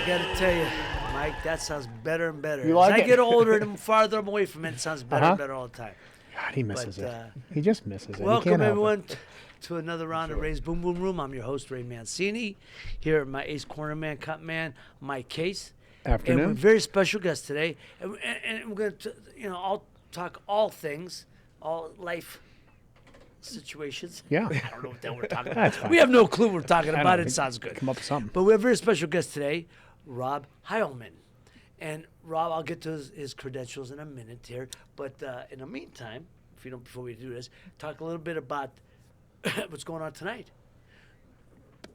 I got to tell you, Mike, that sounds better and better. You like As I it? get older and farther I'm away from it, it sounds better and better all the time. God, he misses But, it. He just misses it. Welcome, everyone, to another round of Ray's Boom Boom Room. I'm your host, Ray Mancini, here at my Ace Corner Man, Cut Man, Mike Case. Afternoon. And we're a very special guest today. And we're going to, I'll talk all things, all life situations. Yeah. I don't know what the hell we're talking That's about. fine. We have no clue what we're talking I about. know. It sounds good. Come up with something. But we have a very special guest today, Rob Hileman. And Rob, I'll get to his credentials in a minute here. But in the meantime, before we do this, talk a little bit about what's going on tonight.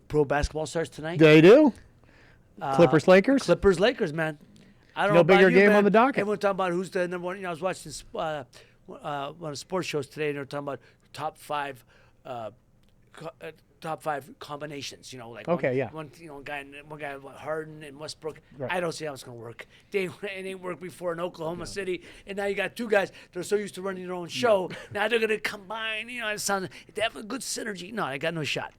Pro basketball starts tonight. They do. Clippers, Lakers. Clippers, Lakers, man. I don't No know about bigger you, game man. on the docket. Everyone talking about who's the number one. I was watching one of the sports shows today, and they were talking about top five combinations. Okay, one guy Harden and Westbrook. Right. I don't see how it's going to work. It ain't worked before in Oklahoma City, and now you got two guys. They're so used to running their own show. Now they're going to combine. They have a good synergy. No, I got no shot.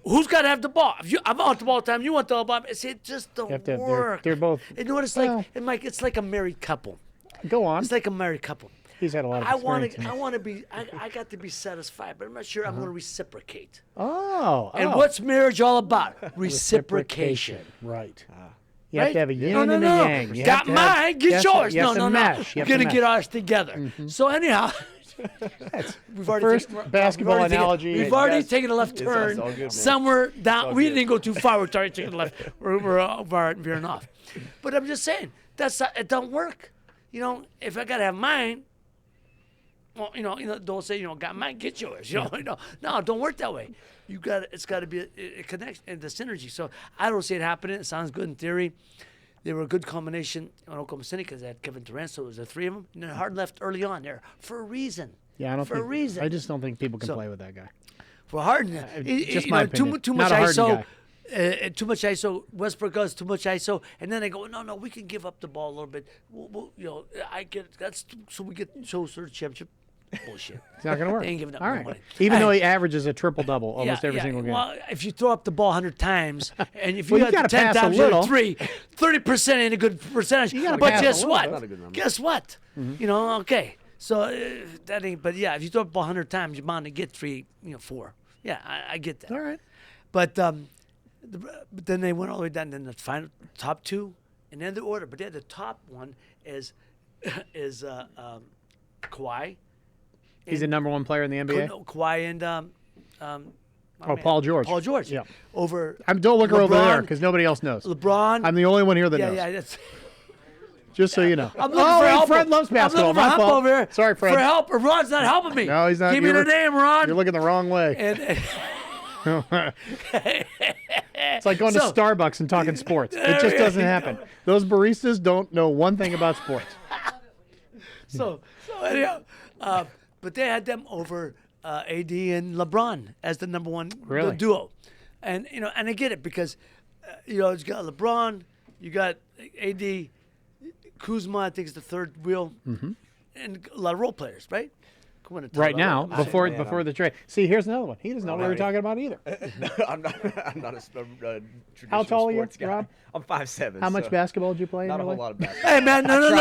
Who's got to have the ball? I want the ball all the time. You want the ball. It just don't work. They're both. You know what it's like? And Mike, it's like a married couple. Go on. It's like a married couple. He's had a lot of I experience. want to be. I got to be satisfied, but I'm not sure I'm going to reciprocate. Oh. And what's marriage all about? Reciprocation. Right. You Right? have to have a yin and a No. yang. You Got have to have- mine, get you have yours. to- you have to No. mesh. You We're have to going to mesh. get ours together. So anyhow, we've already First taken, basketball analogy. We've already taken a left turn all good, man. somewhere down. all We good. didn't go too far. We're already taking a left. We're veering off. But I'm just saying it don't work. If I got to have mine. Well, don't say, got mine, get yours. No, it don't work that way. It's got to be a connection and the synergy. So I don't see it happening. It sounds good in theory. They were a good combination in Oklahoma City because they had Kevin Durant, so it was the three of them. And then Harden left early on there for a reason. Yeah, a reason. I just don't think people can play with that guy. For Harden, just my opinion. too Not much a Harden ISO. Too much ISO. Westbrook does too much ISO, and then they go, no, we can give up the ball a little bit. I get that's so we get to the championship. Bullshit. It's not going to work. They ain't giving up All no right. money. Even though he averages a triple-double almost every single game. Well, if you throw up the ball 100 times, and if you Well, you had gotta 10 pass a times, you had little. 30% ain't a good percentage. gotta But pass guess a what? Not a good number. Guess what? Okay. So that ain't. But yeah, if you throw up the ball 100 times, you're bound to get 4. Yeah, I get that. All right. But but then they went all the way down. Then the final top two, and then the order. But then the top one is Kawhi. He's the number one player in the NBA? No, Kawhi and Paul George. Paul George. Yeah. Over. Don't look her over there LeBron- because nobody else knows. LeBron. I'm the only one here that knows. Yeah. That's. Just so you know. I'm looking for help. Fred loves basketball. I'm looking My for help fault. over here. Sorry, Fred. For help. Ron's not helping me. No, he's not. Give me the name, Ron. You're looking the wrong way. It's like going to So- Starbucks and talking sports. It just doesn't happen. Those baristas don't know one thing about sports. So anyhow, but they had them over AD and LeBron as the number one Really? duo, and and I get it because you got LeBron, you got AD, Kuzma, I think is the third wheel, and a lot of role players, right? Right now, before man, the trade. See, here's another one. He doesn't know what we're right. talking about either. I'm not a traditional How tall are you, sports guy. Rob? I'm 5'7". How much so basketball did you play in Not a your whole life? lot of basketball. Hey man, no.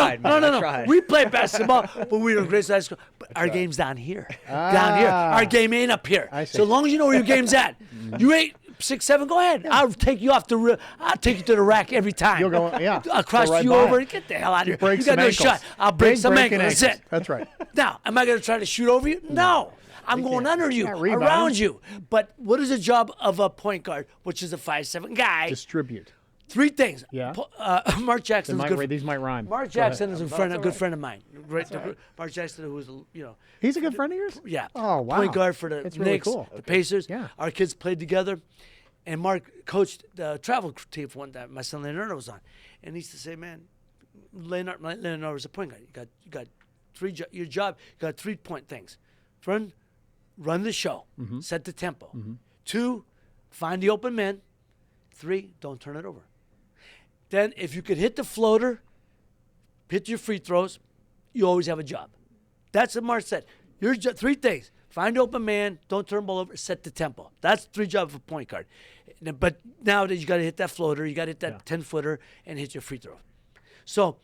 I tried. We play basketball, but we were great high school. But our game's down here. Down here. Our game ain't up here. I see. So long as you know where your game's at. You ain't 6'7", go ahead. I'll take you off the I'll take you to the rack every time. You'll go, yeah. I'll cross Go right you by over it. and get the hell out of here. Break You some got no ankles. shot. I'll break Big some breaking ankles. That's it. That's right. Now, am I going to try to shoot over you? No. I'm going under you, can't rebound. around you. But what is the job of a point guard, which is a 5'7" guy? Distribute. 3 things. Yeah. Mark Jackson was good. These might rhyme. Mark Go ahead. Jackson is a good friend of mine. Great, Mark Jackson, who was He's a good friend of yours? yeah, Oh, wow. point guard for the That's really Knicks, cool. the Pacers. Yeah. Our kids played together, and Mark coached the travel team for one time. My son Leonardo was on, and he used to say, "Man, Leonardo was a point guard. You got your job. You got 3-point things. Run the show, set the tempo. 2, find the open man. 3, don't turn it over. Then if you could hit the floater, hit your free throws, you always have a job. That's what Mark said. Your 3 things. Find open man, don't turn the ball over, set the tempo. That's 3 jobs of a point guard. But nowadays, you got to hit that floater, you got to hit that 10-footer, and hit your free throw. So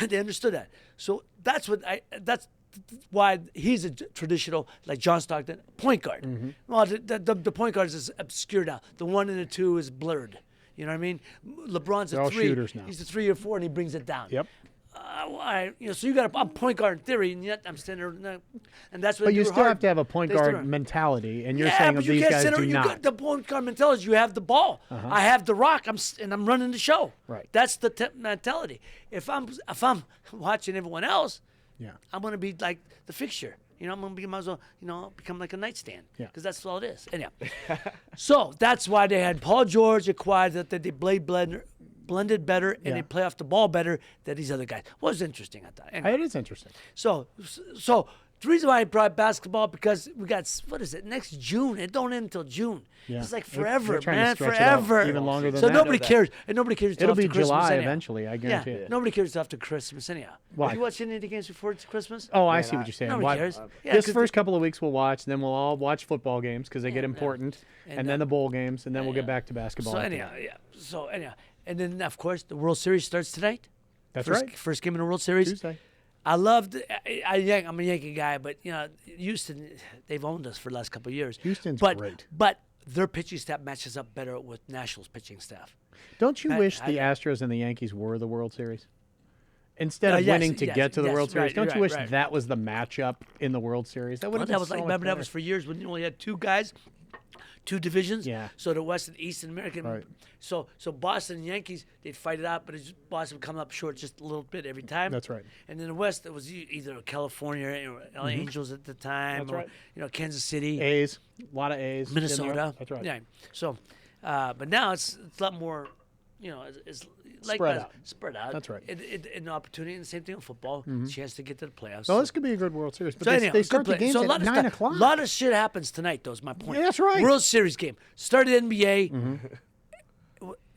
they understood that. So that's why he's a traditional, like John Stockton, point guard. Well, the point guard is obscure now. The 1 and the 2 is blurred. You know what I mean? LeBron's They're a all 3. shooters now. He's a 3 or 4, and he brings it down. Yep. So you got a point guard in theory, and yet I'm standing there, and that's what. But you still have to have a point guard mentality, and you're saying but these guys do you not. got the point guard mentality is you have the ball. I have the rock. I'm running the show. Right. That's the mentality. If I'm watching everyone else, I'm gonna be like the fixture. You know, I'm gonna be might as well, become like a nightstand. Yeah. Because that's all it is. Anyhow, so that's why they had Paul George acquired that they blended better and they play off the ball better than these other guys. Well, it was interesting, I thought. Anyway. It is interesting. So the reason why I brought basketball because we got next June. It don't end until June. Yeah. It's like forever, They're trying to man, stretch it out forever. even longer than so that. nobody cares, and nobody cares. It'll be after Christmas July anyhow. eventually, I guarantee it. Nobody cares after Christmas anyhow. Why? You watch any of the games before Christmas? Oh, I see what you're saying. Nobody cares. This first couple of weeks we'll watch, then we'll all watch football games because they get important, and then the bowl games, and then we'll get back to basketball. So anyhow, and then of course the World Series starts tonight. That's right. First game in the World Series. Tuesday. I loved. I'm a Yankee guy, but Houston, they've owned us for the last couple of years. Houston's great. But their pitching staff matches up better with Nationals' pitching staff. Don't you wish the Astros and the Yankees were the World Series? Instead of winning to get to the World Series, don't you wish that was the matchup in the World Series? That would have been so much remember that better. was for years when you only had 2 guys, 2 divisions. Yeah. So the West and East and American. Right. So Boston and Yankees, they'd fight it out, but Boston would come up short just a little bit every time. That's right. And in the West, it was either California or LA Angels at the time, That's right. Kansas City, A's, a lot of A's. in there. Minnesota. That's right. Yeah. So, but now it's a lot more, it's like Spread out. That's right. An opportunity, and the same thing in football, chance to get to the playoffs. So this could be a good World Series. But So anyhow, they start good the play. games So a lot at of 9 stuff- o'clock. A lot of shit happens tonight, though, is my point. Yeah, that's right. World Series game. Started NBA.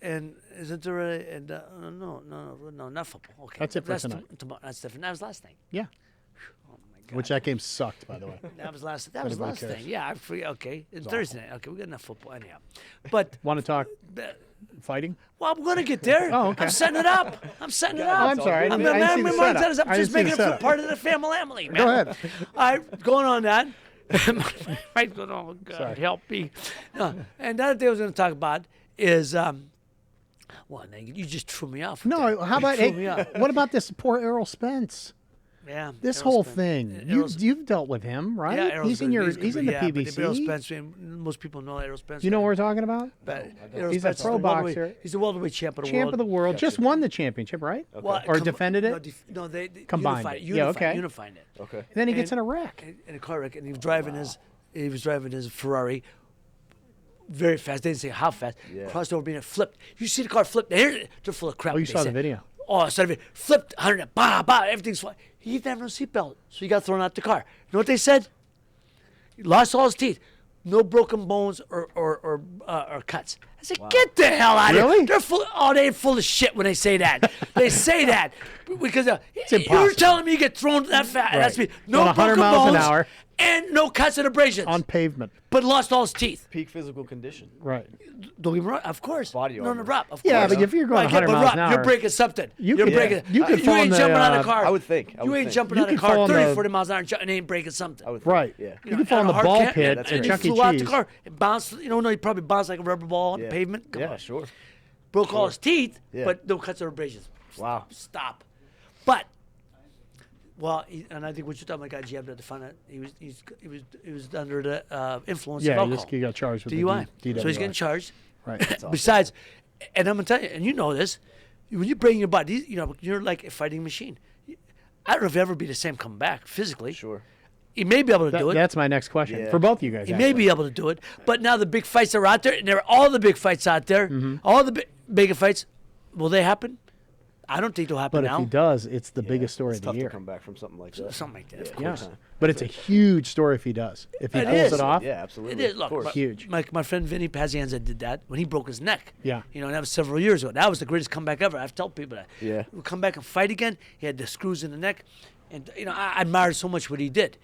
And isn't there no, not football. Okay. That's it for tonight. That's different. That was last night. Yeah. Oh, my God. Which that game sucked, by the way. That was last Anybody cares. thing. Yeah, I forget. Okay. And Thursday night. Okay, we got enough football anyhow. But, Want to talk fighting? well, I'm going to get there. Oh, okay. I'm setting it up. I'm setting it up. Oh, I'm sorry. I didn't see the setup. I'm I just didn't making see it the for setup. part of the family, man. Go ahead. All right, going on that. Right, oh, God, Sorry. help me. And the other thing I was going to talk about is, well, you just threw me off. No, how about threw me off. what about this poor Errol Spence? Yeah, This Errol whole Spence. thing. Errol's- You've dealt with him, right? Yeah, Errol's he's in good. your good, he's in but the yeah, but Errol PBC. Spence, most people know Errol Spence. You know what we're talking about? But don't. Errol He's a Spence is pro the welterweight- boxer. He's the welterweight champ of the Champ world. of the world. Just won the championship, right? Well, Or defended it? No, they Combined unified it. it. Yeah, okay. Unified it. Okay. And then he gets And- in a wreck. In a car wreck, and he was driving his Ferrari very fast. They didn't say how fast. Yeah. Crossed over being flipped. You see the car flip? They're full of crap. Oh, you they saw the said. video. Oh, I saw the video. Flipped 100, everything's fine. He didn't have no seatbelt, so he got thrown out the car. You know what they said? He lost all his teeth. No broken bones or cuts. I said, get the hell out of Really? here. They're full of shit when they say that. They say that because you're impossible. telling me you get thrown that fast. Right. That's me. No Going 100 broken miles an bones hour. and no cuts and abrasions. On pavement. But lost all his teeth. Peak physical condition. Right. Don't get me wrong, of course. Body no, armor. Rob, of Yeah, course. but if you're going I get- 100 but miles Rob, an hour- you're breaking something. You You're could- breaking. you could fall ain't in the, jumping out of the car. I would think. You ain't jumping You out of the could fall car in 30, the- 40 miles an hour and ain't breaking something. I would think. Right. Yeah. You can fall in the hard ball can't- pit that's at right. Chuck He E. flew out the Cheese. car. It bounced. No, he probably bounced like a rubber ball on the Yeah. pavement. Come Yeah, on. sure. Broke all his teeth, Yeah. but no cuts or abrasions. Wow. Stop. But, and I think what you're talking about, got jabbed at the front. He was under the influence of Yeah, alcohol. he got charged with DUI. the So he's DWI. getting charged. Right. Besides, and I'm gonna tell you, and you know this, when you bring your body, you're like a fighting machine. I don't know if he'll ever be the same coming back physically. Sure. He may be able to do it. That's my next question Yeah. for both of you guys. He may be able to do it, but now the big fights are out there, and there are all the big fights out there. All the bigger fights, will they happen? I don't think they'll happen But now. if he does, it's the biggest story It's of tough the year. to come back from something like that. Something like that. Of Yeah. course. But it's a huge story if he does. If he It pulls is. it off. Yeah, absolutely. It is. Look, of course. Huge. My friend Vinny Pazienza did that when he broke his neck. Yeah. And that was several years ago. That was the greatest comeback ever. I've told people that. Yeah. He'll come back and fight again. He had the screws in the neck. And, I admired so much what he did.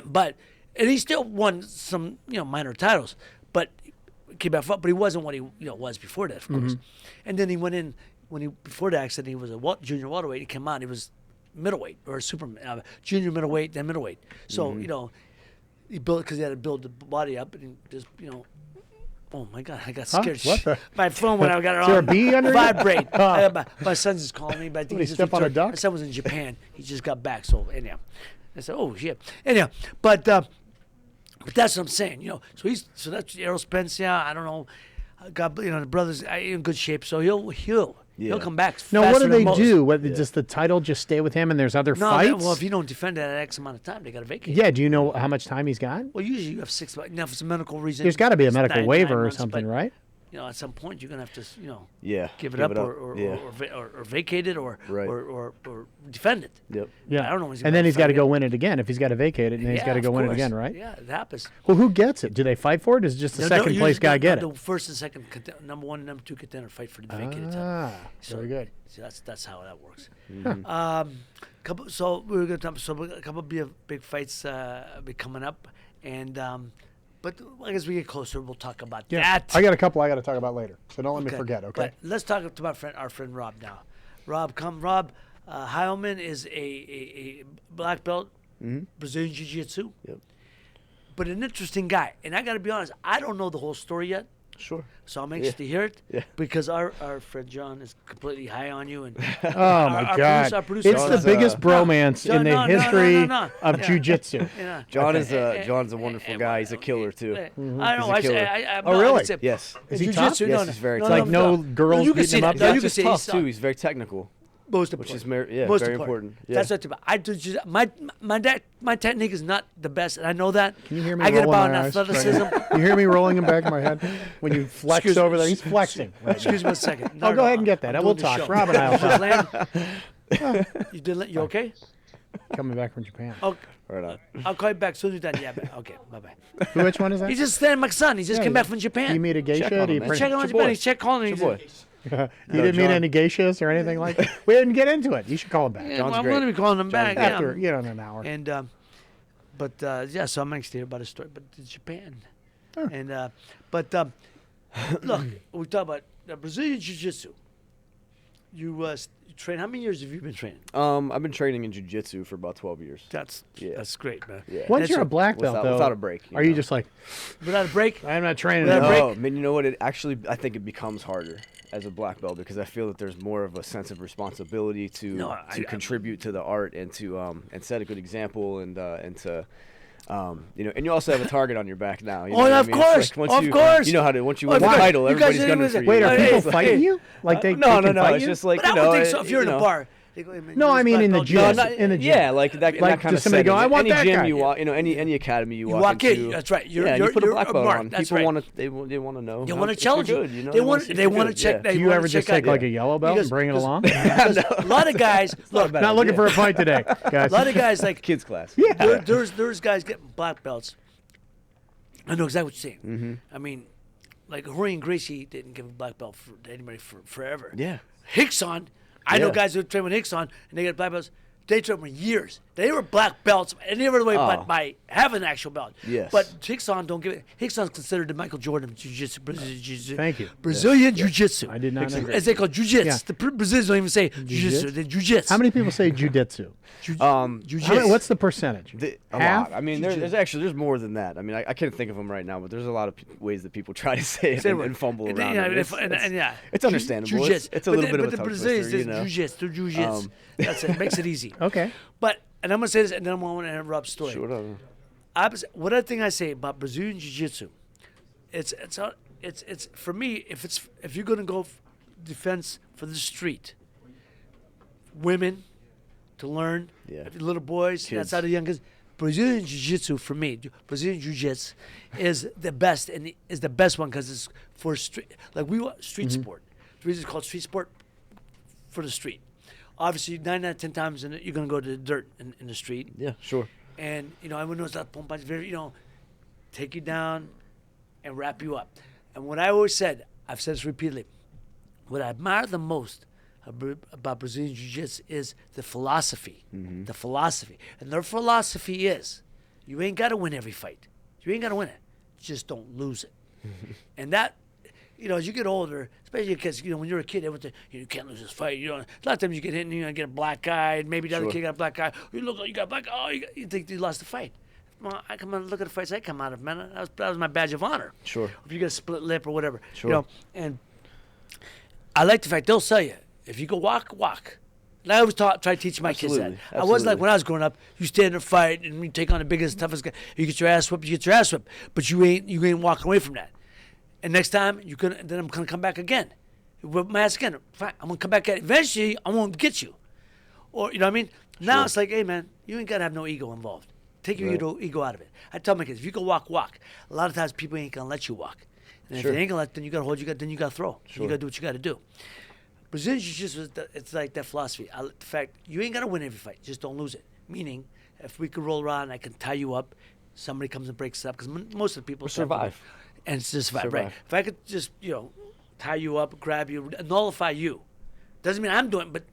But and he still won some minor titles, but came back up. But he wasn't what he was before that, of course. And then he went in before the accident. He was a junior welterweight. He came out. He was middleweight or junior middleweight, then middleweight. So he built because he had to build the body up, and he just oh my God, I got scared. What the? My phone when I got it on. Is there a bee under vibrate. My son's just calling me, but I think Did he just step on a returned. duck? My son was in Japan. He just got back. So anyhow, I said, oh shit. Anyhow, but that's what I'm saying. So that's Errol Spence. Yeah, I don't know. God, the brother's in good shape, so he'll come back. No, what do they most. do? Does the title just stay with him, and there's other fights? Well, if you don't defend it at X amount of time, they got to vacate. Yeah, do you know how much time he's got? Well, usually you have 6 months. Now, if it's a medical reason, There's got to be a medical 9 waiver or months, something, but, right? At some point you're gonna have to, give it up or vacate it or defend it. Yep. Yeah. I don't know. And then he's got to go win it again. If he's got to vacate it, and then he's got to go win it again, right? Yeah, it happens. Well, who gets it? Do they fight for it? Does just the second place guy get it? The first and second, number 1 and number 2 contender fight for the vacated title. Very good. So that's how that works. So we're gonna talk. So a couple of big fights be coming up, and but as we get closer, we'll talk about that. I got a couple I got to talk about later, so don't let me forget. Okay. But let's talk to our friend Rob now. Rob Hileman is a black belt, Brazilian Jiu-Jitsu. Yep. But an interesting guy, and I got to be honest, I don't know the whole story yet. Sure. So I'm anxious to hear it because our friend John is completely high on you. And my God, producer, it's the biggest bromance in the history of jiu-jitsu. John's a wonderful guy. He's a killer too. I know. Oh, really? Yes. Is he tough? Yes, he's very tough. Like no girls you can beating see him up. that. Yeah, You he's can tough see too. He's very technical. Most Which important. is Most very important. Yeah. That's what my technique is not the best, and I know that. Can you hear me I get rolling about my eyes right athleticism. now? You hear me rolling in the back of my head when you flex over there? He's flexing. Right Excuse me a second. now. Go ahead and get that. I'm We'll doing the talk. show. Rob and I will talk. You okay? Coming back from Japan. Okay. Right on. I'll call you back soon as you're done. Yeah, okay. Bye-bye. Which one is that? He's just standing my son. He just came back from Japan. You meet a geisha? Check on him, man. Check on Japan. He's calling. Good boy. You didn't meet any geishas or anything like that? We didn't get into it. You should call him back. Yeah, John's I'm great. going to be calling him back. After, in an hour. And, so I'm anxious to hear about his story. But it's Japan. Huh. And, look, we talk about Brazilian Jiu-Jitsu. You train. How many years have you been training? I've been training in jiu-jitsu for about 12 years. That's great, man. Yeah. Once you're a black belt, though, without a break. are you just like, Without a break? I'm not training Without a anymore? break? Man, you know what? I think it becomes harder as a black belt because I feel that there's more of a sense of responsibility to contribute to the art and to and set a good example and to. And you also have a target on your back now. You know what I mean? Course, like of course. You know how to once you win the title, everybody's gunning for you. Wait, are Hey, people fighting you? Like they No. can fight It's you? just like But I would think so if you're in a bar. No, I mean in the gym. No, in the gym. Yeah, like that kind just of somebody setting. go, I want any that gym guy. you walk, any academy you walk into. in. That's right. You put a black belt on. People want to. They want to know. They want to if challenge you're you. good, They want to check. Do you ever just take like a yellow belt and bring it along? A lot of guys. Look, Not looking for a fight today, guys. a lot of guys like kids class. Yeah. There's guys getting black belts. I know exactly what you're saying. Mm-hmm. I mean, like Horian Gracie didn't give a black belt to anybody for forever. Yeah. Hickson, I know guys who train with Hickson and they get black belts. They train for years. They were black belts any other way but by having an actual belt. Yes. But Hickson don't give it. Hickson's considered the Michael Jordan of Jiu-Jitsu. Brazilian Jiu-Jitsu. Thank you. Brazilian Jiu-Jitsu. I did not know. As they call Jiu-Jitsu. Yeah. The Brazilians don't even say Jiu-Jitsu. They Jiu-Jitsu. How many people say jujitsu? Jiu-Jitsu. What's the percentage? A Half? lot. I mean, there's more than that. I mean, I can't think of them right now, but there's a lot of ways that people try to say it and fumble around it. It's understandable. It's a little bit of a But the tongue Brazilians twister, say Jiu-Jitsu. Jiu-Jitsu. That's it. Makes it easy. Okay. But, and I'm going to say this, and then I'm going to interrupt story. Sure. What I think I say about Brazilian Jiu-Jitsu, it's for me, if you're going to go defense for the street, women to learn, little boys, Kids. that's how the youngest. Brazilian Jiu-Jitsu for me, Brazilian Jiu-Jitsu is the best and is the best one because it's for street. Like we want street sport. The reason it's called street sport for the street. Obviously, 9 out of 10 times you're gonna go to the dirt in the street. Yeah, sure. And everyone knows that pompa is very take you down and wrap you up. And what I always said, I've said this repeatedly, what I admire the most about Brazilian Jiu-Jitsu is the philosophy. The philosophy. And their philosophy is, You ain't got to win every fight. You ain't got to win it. Just don't lose it. And that, as you get older, especially because, when you're a kid, everyone you can't lose this fight. A lot of times you get hit and get a black eye, and maybe the other kid got a black eye. You look like you got a black eye. Oh, you think you lost the fight. Well, I come and look at the fights I come out of, man. That was my badge of honor. Sure. If you get a split lip or whatever. Sure. And I like the fact they'll sell you. If you go walk. And I always try to teach my kids that. I was like when I was growing up, you stand and fight and you take on the biggest, toughest guy. You get your ass whipped, but you ain't walking away from that. And next time then I'm gonna come back again. Whip my ass again. Fine, I'm gonna come back at eventually I won't get you. Or you know what I mean? Now it's like, hey man, you ain't gotta have no ego involved. Take your ego out of it. I tell my kids, if you can walk. A lot of times people ain't gonna let you walk. And if they ain't gonna let, then you gotta hold, then you gotta throw. You gotta do what you gotta do. Brazilian Jiu-Jitsu, it's like that philosophy. The fact, you ain't got to win every fight. Just don't lose it. Meaning, if we could roll around, I can tie you up. Somebody comes and breaks it up. Because most of the people survive. And survive, right. If I could just, tie you up, grab you, nullify you. Doesn't mean I'm doing it, but,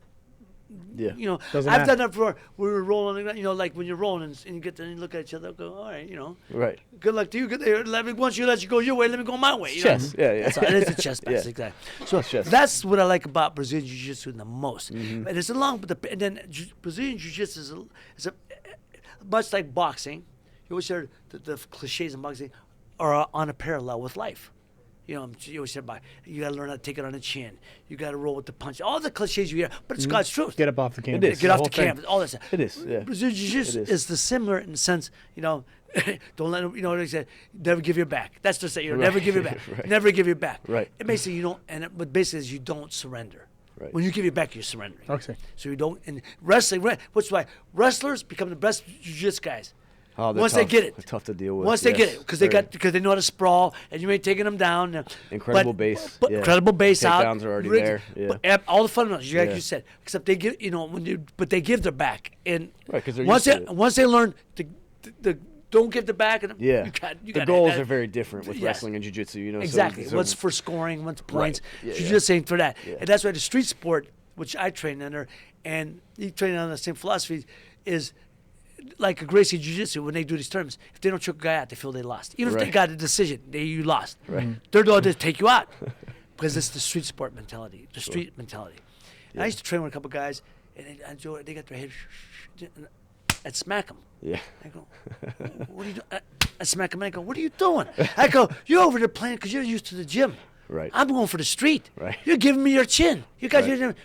I've done that before. We were rolling, like when you're rolling and you get there and you look at each other, go, all right, Right. Good luck to you. Once you let you go your way, let me go my way. Chess. Yeah. That's it is a chess match, exactly. So that's what I like about Brazilian Jiu-Jitsu the most. And it's and then Brazilian Jiu-Jitsu is a much like boxing. You always hear the cliches in boxing are on a parallel with life. You always said about you got to learn how to take it on the chin. You got to roll with the punch. All the cliches you hear, but it's God's truth. Get up off the canvas. It is. Get off the canvas. All that stuff. It is. Yeah. Brazilian Jiu-Jitsu is the similar in the sense, don't let them. They say never give your back. That's to say, never give your back. Right. Never give your back. Right. It basically you don't, but basically is you don't surrender. Right. When you give your back, you're surrendering. Okay. So you don't. And wrestling, which is why wrestlers become the best jiu-jitsu guys. Oh, once they get it, they're tough to deal with. Once they get it, because they know how to sprawl, and you ain't taking them down. Incredible base, incredible base out. Takedowns are already there. Yeah. But all the fundamentals, like you said, except they give, but they give their back, and once they learn to don't give the back, and the goals are very different with wrestling and jiu-jitsu. Exactly. So one's for scoring, one's points. Right. Jiu-jitsu ain't for that, and that's why the street sport, which I train under, and you train on the same philosophy, is. Like a Gracie Jiu-Jitsu, when they do these tournaments, if they don't choke a guy out, they feel they lost. Even if they got a decision, you lost. Right. They're going to take you out because it's the street sport mentality, the street mentality. And I used to train with a couple guys, and they got their head, and I'd smack them. Yeah. I go, what are you doing? I smack them, and I go, what are you doing? I go, you're over there playing because you're used to the gym. Right. I'm going for the street. Right. You're giving me your chin. You got your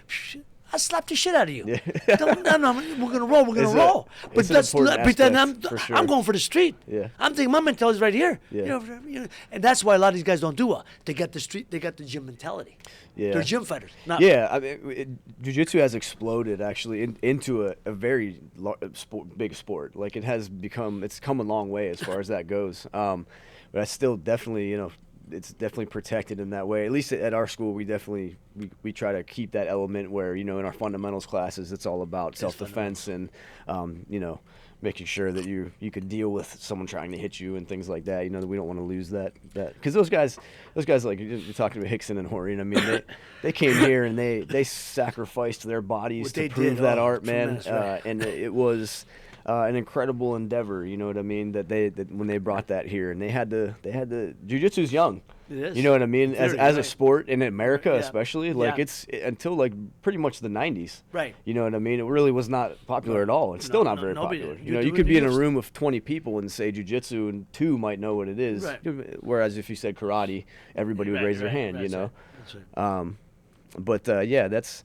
I slapped the shit out of you. Yeah. No, we're gonna roll. We're gonna roll. But then I'm going for the street. Yeah. I'm thinking my mentality's right here. Yeah. And that's why a lot of these guys don't do well. They got the street. They got the gym mentality. Yeah. They're gym fighters. I mean, jiu-jitsu has exploded actually into a very big sport. Like it's come a long way as far as that goes. But I still definitely, it's definitely protected in that way. At least at our school, we definitely we try to keep that element where in our fundamentals classes, it's all about self-defense and making sure that you can deal with someone trying to hit you and things like that. That we don't want to lose that because those guys like you're talking about Hickson and Horian. I mean, they came here and they sacrificed their bodies to prove that art, man. Right. And it was. An incredible endeavor, you know what I mean? That when they brought that here, and they had the jiu-jitsu's young. It is. You know what I mean? As a sport in America, especially, like it's until like pretty much the 90s. Right. You know what I mean? It really was not popular at all. It's still not very popular. You could be in a room of 20 people and say jiu-jitsu, and 2 might know what it is. Right. Whereas if you said karate, everybody would raise their hand. That's right. But that's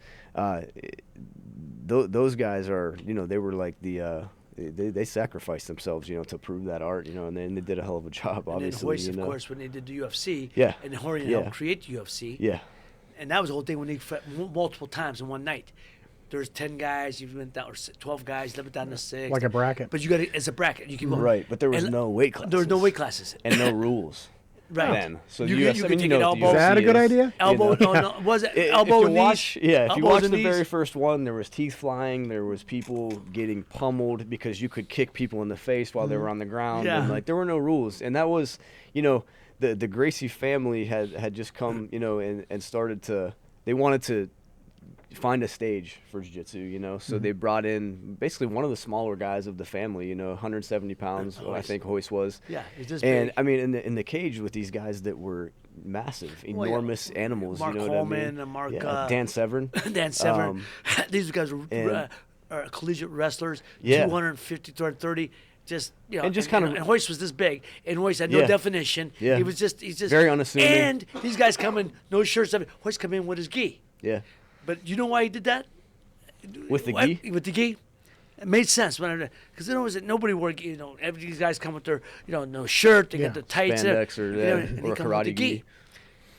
those guys are. They were like the. They sacrificed themselves, to prove that art, and then they did a hell of a job, obviously. And then Hoist, of course, when they did the UFC, and Horian helped create the UFC. Yeah. And that was the whole thing when they fought multiple times in one night. There's 10 guys, you went down, or 12 guys, left it down to 6. Like a bracket. But you got it's a bracket. You keep going. Right, but there was no weight classes. There was no weight classes. And no rules. Right. Then. So you could take an elbow. Is that a good idea? Elbow, was it elbow and knees? If you watch the very first one, there was teeth flying, there was people getting pummeled because you could kick people in the face while they were on the ground. Yeah. And there were no rules. And that was, the Gracie family had just come, and started to, they wanted to find a stage for jiu-jitsu, you know. So they brought in basically one of the smaller guys of the family, you know, 170 pounds, I think Hoist was. Yeah, he's just and big. I mean, in the cage with these guys that were massive, enormous animals. Mark you know Holman what I mean? and Mark Dan Severn. Dan Severn. These guys are collegiate wrestlers. 250, 230. Just and just kind of, and Hoist was this big, and Hoist had no definition. Yeah. He's just very unassuming. And these guys come in, no shirts. Hoist come in with his gi. Yeah. But you know why he did that? With the gi? With the gi. It made sense because nobody wore, you know, every these guys come with their, you know, no shirt, they got the tights, spandex or a karate gi.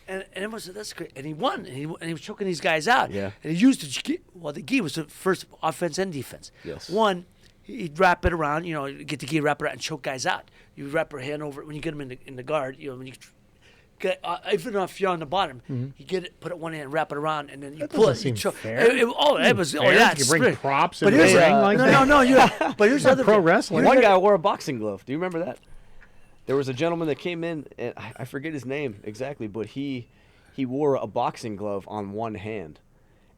And everyone said that's great, and he won, and he was choking these guys out. Yeah. And he used the gi. Well, the gi was the first offense and defense. Yes. One, he'd wrap it around, you know, get the gi, wrap it around, and choke guys out. You wrap your hand over it when you get them in the guard. You know, when you get, even if you're on the bottom, you get it, put it one hand, wrap it around, and then you pull it. You choke. You bring props in the ring like that. No. But here's the other pro wrestling. One guy wore a boxing glove. Do you remember that? There was a gentleman that came in, and I forget his name exactly, but he wore a boxing glove on one hand,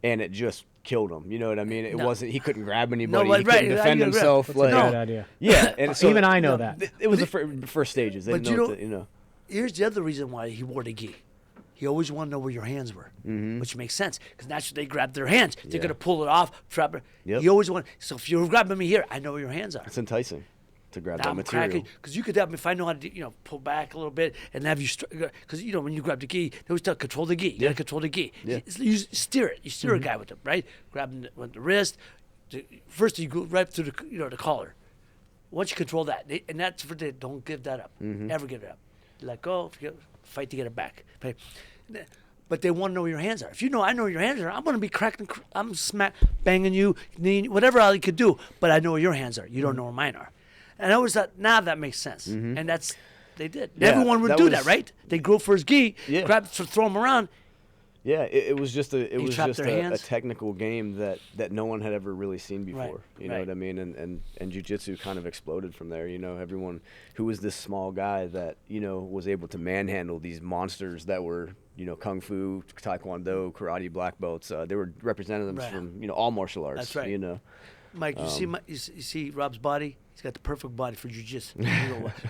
and it just killed him. You know what I mean? It wasn't. He couldn't grab anybody. He couldn't defend himself. That's a bad idea. Yeah, and so even I know that. It was the first stages. They didn't know. Here's the other reason why he wore the gi. He always wanted to know where your hands were, which makes sense because naturally they grab their hands. They're gonna pull it off, trap it. Yep. He always wanted. So if you're grabbing me here, I know where your hands are. It's enticing to grab that material. Because you could have, if I know how to, you know, pull back a little bit and have you, because you know when you grab the gi, they always tell control the gi. You gotta control the gi. Yeah. You steer it. You steer a guy with it, right? Grabbing with the wrist. First you go right through the collar. Once you control that, and that's for the don't give that up. Never give it up. Let go. Fight to get it back. But they want to know where your hands are. If you know, I know where your hands are. I'm going to be cracking. I'm banging you, whatever I could do. But I know where your hands are. You don't know where mine are. And I always thought, now that makes sense. And they did. Yeah, everyone would do that, right? They go for his gi, grab, throw him around. Yeah, it was just a technical game that no one had ever really seen before. Right, you know what I mean? And jiu-jitsu kind of exploded from there. You know, everyone who was this small guy that, you know, was able to manhandle these monsters that were, you know, kung fu, taekwondo, karate black belts. They were representatives from, you know, all martial arts. That's right. You know. Mike, you see Rob's body? He's got the perfect body for jiu-jitsu.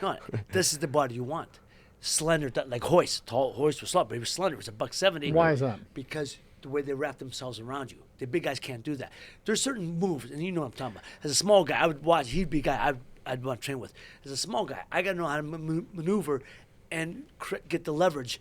No, this is the body you want. Slender, like Hoist. Hoist was slender, but he was slender. He was $170. Why is that? Because the way they wrap themselves around you. The big guys can't do that. There's certain moves, and you know what I'm talking about. As a small guy, I would watch. He'd be a guy I'd want to train with. As a small guy, I got to know how to maneuver and get the leverage.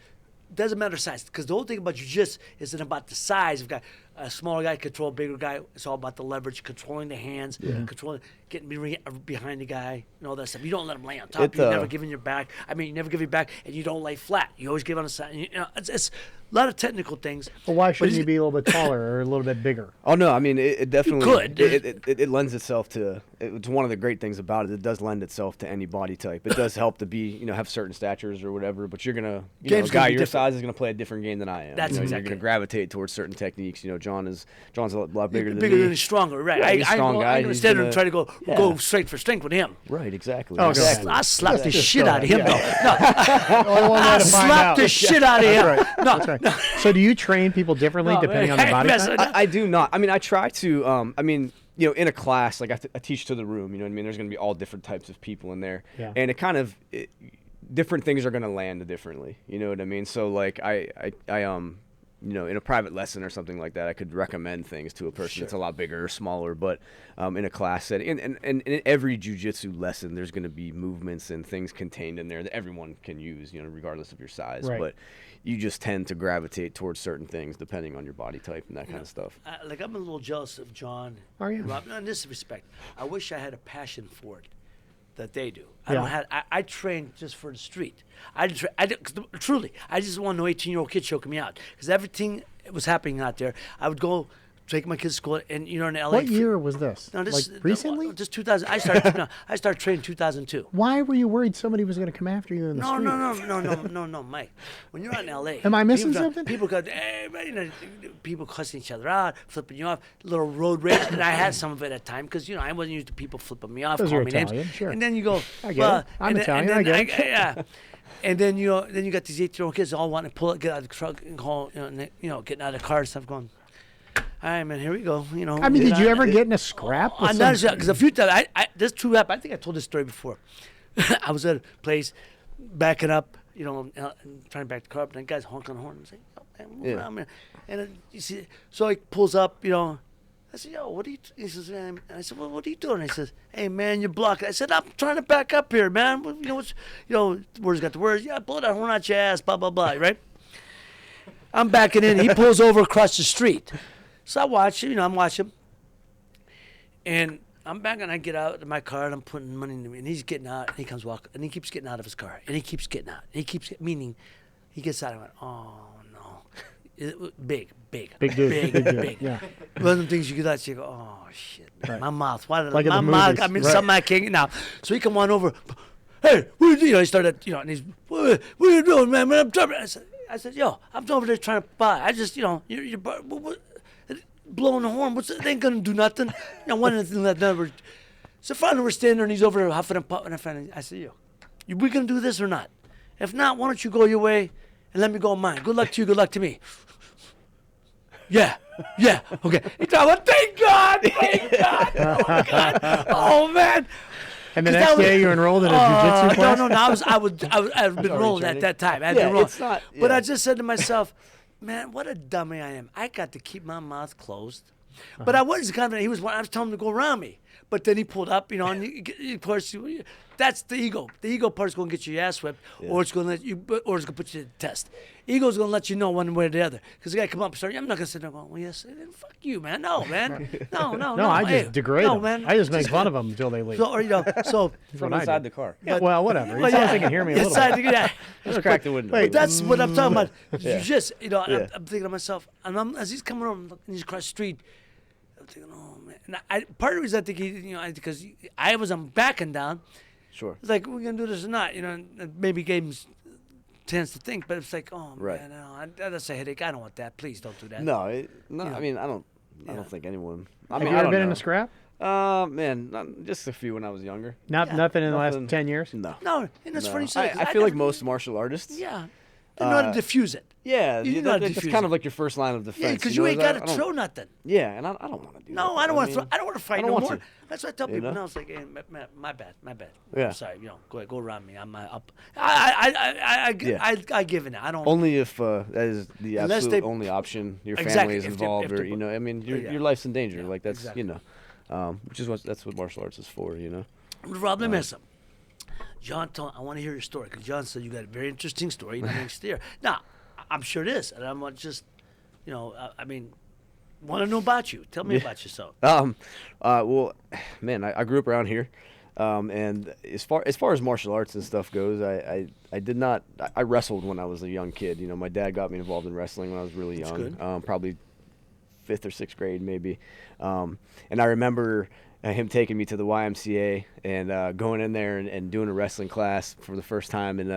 Doesn't matter size, because the whole thing about jiu-jitsu isn't about the size of guy. A smaller guy control a bigger guy. It's all about the leverage, controlling the hands, controlling, getting behind the guy, and all that stuff. You don't let him lay on top. You're never giving your back. I mean, you never give your back, and you don't lay flat. You always give on the side. You know, it's a lot of technical things. Well, why shouldn't you be a little bit taller or a little bit bigger? Oh no, I mean it definitely could. It lends itself to. It's one of the great things about it. It does lend itself to any body type. It does help to be, you know, have certain statures or whatever. But you're gonna, a guy your size is gonna play a different game than I am. That's You're gonna gravitate towards certain techniques. You know, John's a lot bigger than me. Bigger than he's stronger, right? Yeah, he's a strong guy. I'm gonna stand there and try to go straight for strength with him. Right, exactly. Oh, exactly. I slapped the shit out of him. I slapped the shit out of him. That's right. So do you train people differently depending on the body type? I do not. I mean, I try to. I mean, you know, in a class, like I teach to the room. You know what I mean? There's going to be all different types of people in there, and it kind of different things are going to land differently. You know what I mean? So like I you know, in a private lesson or something like that, I could recommend things to a person that's a lot bigger or smaller. But in a class setting, and in every jiu-jitsu lesson, there's going to be movements and things contained in there that everyone can use, you know, regardless of your size. Right. But you just tend to gravitate towards certain things depending on your body type and that kind of stuff. Like I'm a little jealous of John. Are you? Rob, in this respect, I wish I had a passion for it that they do. I train just for the street. Truly, I just want no 18-year-old kid choking me out because everything was happening out there. I would go take my kids to school, and you know, in LA. What year was this? No, like recently? Just 2000. I started training 2002. Why were you worried somebody was going to come after you in the street? No, Mike. When you're out in LA, am I missing something? People go, people cussing each other out, flipping you off, little road rage, and I had some of it at time because you know I wasn't used to people flipping me off, calling me names. Sure. And then you go, I get it. I'm Italian. I get it. Yeah. And then you got these 18-year-old kids all wanting to pull it, get out of the truck, and call, getting out of the car and stuff, going, all right, man, here we go. You know. I mean, did you ever get in a scrap? With Because a few times, this true happened. I think I told this story before. I was at a place, backing up, you know, trying to back the car up, and the guy's honking the horn and saying, "Oh man, move around, man." And you see, so he pulls up, you know. I said, "Yo, what are you?" He says, "Man," I said, "Well, what are you doing?" He says, "Hey, man, you're blocking." I said, "I'm trying to back up here, man. You know what's, you know, words got the words. Yeah, blow that horn out your ass, blah blah blah, right?" I'm backing in. He pulls over across the street. So I watch him, you know, I'm watching. And I'm back and I get out of my car and I'm putting money in me. And he's getting out and he comes walking and he keeps getting out of his car. And he keeps getting out. And he keeps, meaning he gets out and I went, oh no. Big dude. Yeah. One of the things you get out, you go, oh shit. Right. My mouth. Why did like my mouth? I mean, something I can't get now. So he come on over. Hey, what are you doing? You know, he started, you know, and he's, what are you doing, man? I'm driving. I said, yo, I'm over there trying to buy. I just, you know, you're blowing the horn. It ain't gonna do nothing. You know, one of the things that never. So finally we're standing there and he's over there huffing and puffing. And I said, yo, we gonna do this or not? If not, why don't you go your way and let me go mine? Good luck to you. Good luck to me. Yeah, okay. He thought, thank God. Oh God. Oh man. And the next day you enrolled in a jiu-jitsu class? No. I've been enrolled at that time. It's not. Yeah. But I just said to myself, man, what a dummy I am. I got to keep my mouth closed. But I wasn't confident. I was telling him to go around me. But then he pulled up, you know, and of course, that's the ego. The ego part's going to get your ass whipped, or it's going to let you, or it's going to put you to the test. Ego's going to let you know one way or the other. Because the guy come up and start, I'm not going to sit there going, well, yes, fuck you, man. No, man. No. No, I just degrade them. Man. I just make fun of them until they leave. So, or, you know, from inside the car. Yeah, well, whatever. Well, they can hear me a little bit. Just crack the window. But that's what I'm talking about. You just, you know, I'm thinking to myself, and as he's coming over and he's across the street, I'm thinking, oh man. And part of the reason I think because I was backing down. Sure. It's like, we're gonna do this or not, you know? And maybe gave him a chance to think, but it's like, oh man, no, that's a headache. I don't want that. Please don't do that. No, I mean, I don't think anyone. Have you ever been in a scrap? Man, just a few when I was younger. Nothing in the last 10 years. No, and it's funny. I feel like most martial artists. Yeah. They know how to diffuse it. Yeah, it's kind of like your first line of defense. Yeah, because you ain't got to throw nothing. Yeah, and I don't want to do that. No, I don't want to throw. I don't want to fight no more. To. That's what I tell people. Now it's like, hey, my bad. Yeah. I'm sorry, you know, go around me. I'm up. I give in. I don't. Only if that is the absolute only option. Your family is involved, or you know, I mean, your life's in danger. Like that's you know, which is that's what martial arts is for. You know. Rob, let me ask something. John, I want to hear your story because John said you got a very interesting story. Now, I'm sure it is, and I'm just, you know, I mean, want to know about you. Tell me about yourself. Well, man, I grew up around here, and as far as martial arts and stuff goes, I wrestled when I was a young kid. You know, my dad got me involved in wrestling when I was really young, probably 5th or 6th grade maybe, and I remember him taking me to the YMCA and going in there and doing a wrestling class for the first time, and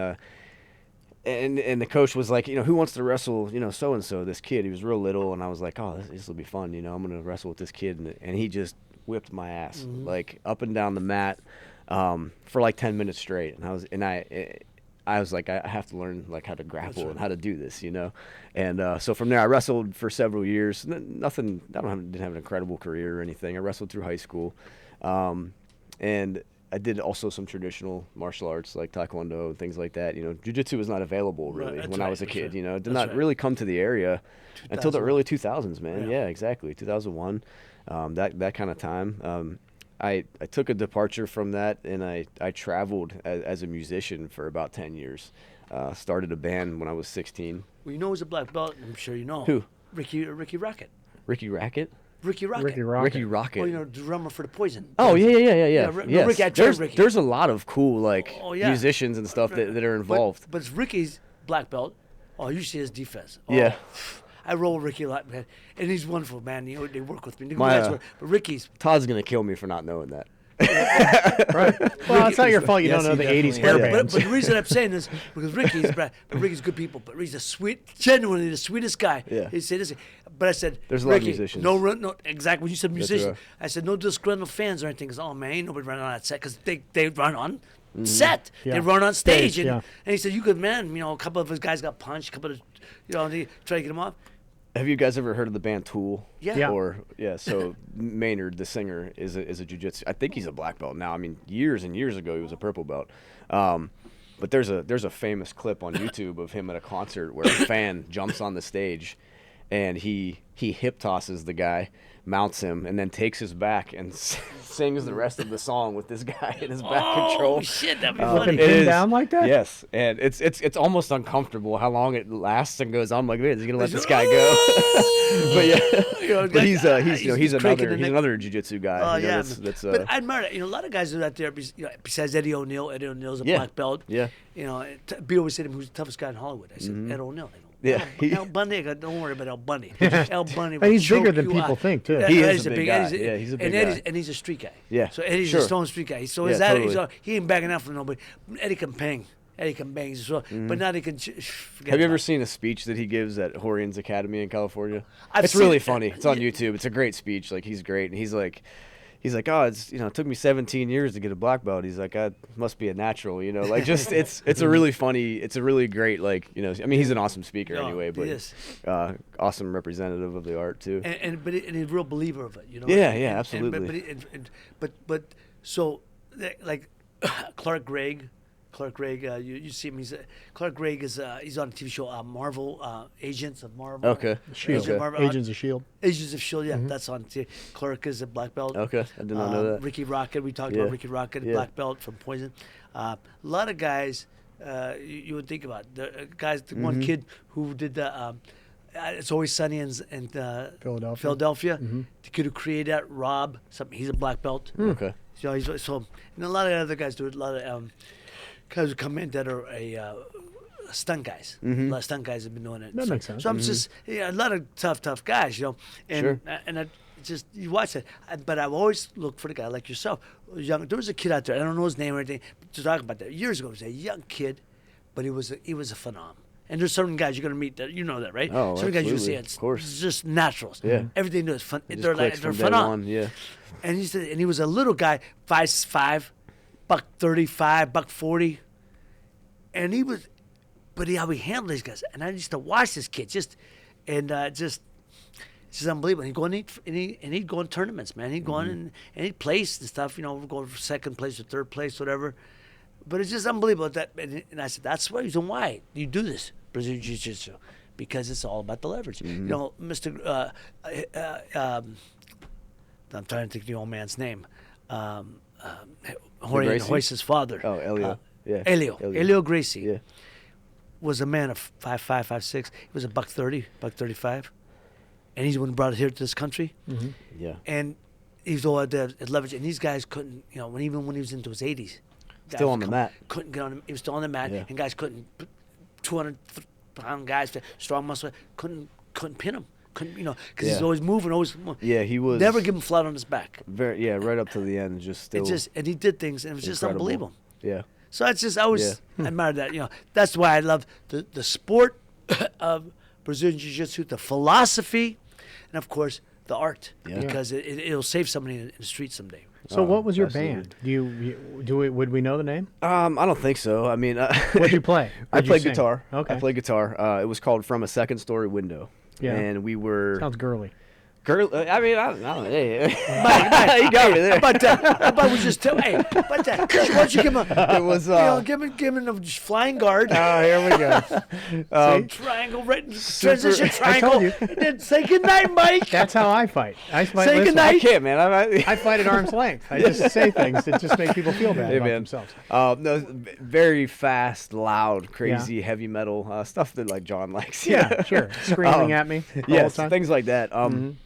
the coach was like, you know, who wants to wrestle, you know, so and so, this kid. He was real little, and I was like, oh, this will be fun, you know, I'm gonna wrestle with this kid, and he just whipped my ass like up and down the mat for like 10 minutes straight, and I was like, I have to learn like how to grapple and how to do this, you know. And so from there, I wrestled for several years. Didn't have an incredible career or anything. I wrestled through high school, and I did also some traditional martial arts like taekwondo and things like that. You know, jiu-jitsu was not available really when I was a kid. You know, it did not really come to the area until the early 2000s, man. Yeah, exactly, 2001, that kind of time. I took a departure from that, and I traveled as a musician for about 10 years. Started a band when I was 16. Well, you know who's a black belt? I'm sure you know. Who? Ricky Rocket. Ricky Racket? Ricky Rocket. Ricky Rocket. Oh, you know, the drummer for the Poison. Oh, yeah. Yes. Ricky. There's a lot of cool, like, musicians and stuff that are involved. But it's Ricky's black belt. Oh, you see his defense. Oh, yeah. I roll with Ricky a lot, man. And he's wonderful, man. You know, they work with me. But Ricky's. Todd's going to kill me for not knowing that. Right. Well, it's not your fault you don't know the 80s hair bands. But the reason I'm saying this because Ricky's good people, but Ricky's genuinely the sweetest guy. Yeah. He said this, but I said, there's a lot of musicians. No, exactly. When you said musicians, right. I said no disgruntled fans or anything. Because ain't nobody running on that set because they run on set. Yeah. They run on stage, and he said, you good man. You know, a couple of his guys got punched. A couple of, you know, they try to get him off. Have you guys ever heard of the band Tool? Yeah. So Maynard, the singer, is a jiu-jitsu. I think he's a black belt now. I mean, years and years ago he was a purple belt. But there's a famous clip on YouTube of him at a concert where a fan jumps on the stage, and he hip tosses the guy, mounts him, and then takes his back and sings the rest of the song with this guy in his back control. Oh shit, that'd be funny. Pinned down like that? Yes, and it's almost uncomfortable how long it lasts and goes on. I'm like, man, is he gonna let this guy go? But yeah, but he's another jiu-jitsu guy. Oh yeah, that's but I admire that. A lot of guys are out there. Besides Eddie O'Neill. Eddie O'Neill's a black belt. Yeah. B always said to him, "Who's the toughest guy in Hollywood?" I said, Ed O'Neill. Yeah. El Bundy. I go, don't worry about El Bundy. El Bundy. But he's bigger than people think too. He is a big guy. He's a big guy. And he's a street guy. Yeah. So Eddie's a stone street guy. So he ain't backing out for nobody. Eddie can bang. Eddie can bang as well. But now they can. Have you ever seen a speech that he gives at Horian's Academy in California? It's really funny. It's on YouTube. It's a great speech. Like, he's great, and he's like, oh, it took me 17 years to get a black belt. He's like, I must be a natural, like, just it's a really funny, it's a really great, like, I mean, he's an awesome speaker anyway, but awesome representative of the art too. And he's a real believer of it, Yeah, absolutely. But so like Clark Gregg, you see him. Clark Gregg he's on a TV show, Marvel, Agents of Marvel. Okay. Shield. Agents of Shield. Agents of Shield. Yeah, that's on. Clark is a black belt. Okay, I did not know that. Ricky Rocket. We talked about Ricky Rocket, black belt from Poison. A lot of guys you would think about. The guys. The one kid who did the. It's Always Sunny in Philadelphia. The kid who created that, Rob. He's a black belt. Okay. So and a lot of other guys do it. A lot of guys who come in that are stunt guys. A lot of stunt guys have been doing it. That makes sense. So I'm just a lot of tough guys, and I just you watch it. But I've always looked for the guy like yourself. Young, there was a kid out there. I don't know his name or anything. To talk about that years ago, he was a young kid, but he was a phenom. And there's certain guys you're gonna meet that that, right? Oh, certain absolutely. guys you see it's just naturals. Yeah. Everything they do is fun. They're phenomenal. Yeah. And he was a little guy, 5'5", $135, $140, and how he handled these guys. And I used to watch this kid it's just unbelievable. He'd go and he'd go in tournaments, man. He'd go in and he'd place and stuff, go for second place or third place, whatever. But it's just unbelievable and I said, that's the reason why you do this, Brazilian Jiu-Jitsu, because it's all about the leverage. Mr. I'm trying to think of the old man's name. Hoyce's father. Oh, Elio. Elio Gracie. Yeah. Was a man of 5'5", 5'6". He was a $130, $135, and he's the one who brought it here to this country. Yeah. And he's all at leverage, and these guys couldn't, even when he was into his 80s, still on the mat. Couldn't get on him. He was still on the mat, and guys couldn't. 200-pound guys, strong muscle, couldn't pin him. Couldn't, because he's always moving, Yeah, he was. Never give him flat on his back. Right up to the end, just still. And he did things, and it was just unbelievable. Yeah. So I always admire that. That's why I love the sport of Brazilian Jiu-Jitsu, the philosophy, and of course the art, because it'll save somebody in the street someday. So what was your band? Would we know the name? I don't think so. I mean, what'd you play? I played guitar. Okay. I played guitar. It was called From a Second Story Window. Yeah. And we were. Sounds girly. I mean, I don't know. Hey. You got me there. But we just tell. Hey, but why don't you give him a? It was. Give him a flying guard. Oh, here we go. Triangle, transition triangle. And then say goodnight, Mike. That's how I fight. Say goodnight. I can't, man. I fight at arm's length. I just say things that just make people feel bad about themselves. No, very fast, loud, crazy, heavy metal stuff that like John likes. Yeah, sure. Screaming at me. Yes, things like that.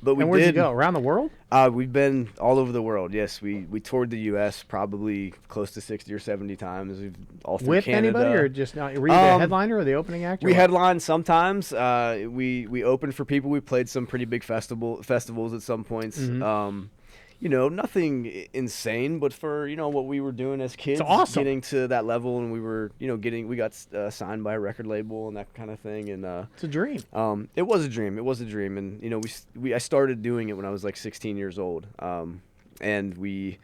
But where'd you go? Around the world? We've been all over the world. Yes, we toured the U.S. probably close to 60 or 70 times. We've all through with Canada. Anybody, or just not? Were you the headliner or the opening actor? We headlined sometimes. We opened for people. We played some pretty big festivals at some points. Nothing insane, but for what we were doing as kids, it's awesome. Getting to that level, and we were we got signed by a record label and that kind of thing, and it's a dream. It was a dream, and I started doing it when I was like 16 years old, and we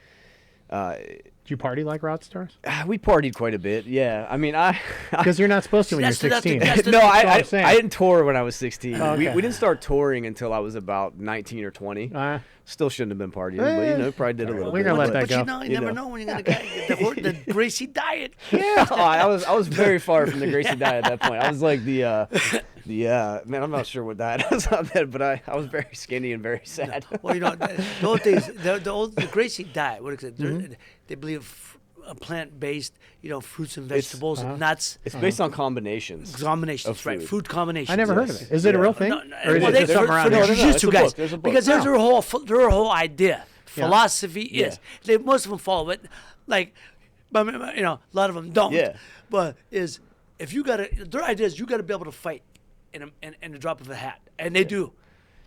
Did you party like rock stars? We partied quite a bit. Yeah, I mean, because you're not supposed to when you're 16. No, I didn't tour when I was 16. Oh, okay. We didn't start touring until I was about 19 or 20. Still shouldn't have been partying, but probably did a little. We're gonna let that go. But you never know when you're gonna get the Gracie diet. Yeah, I was very far from the Gracie diet at that point. I was like the man, I'm not sure what diet I was on that, but I was very skinny and very sad. Well, the old days, the Gracie diet. What is it? They believe plant-based, fruits and vegetables, and nuts. It's based on combinations. Combinations, right? Food combinations. I never heard of it. Is it a real thing? Or is it just something around here? Jiu-Jitsu guys, because there's their whole idea. Philosophy is most of them follow it, like, a lot of them don't. Yeah. But if you their idea is you got to be able to fight in the drop of a hat, and they do.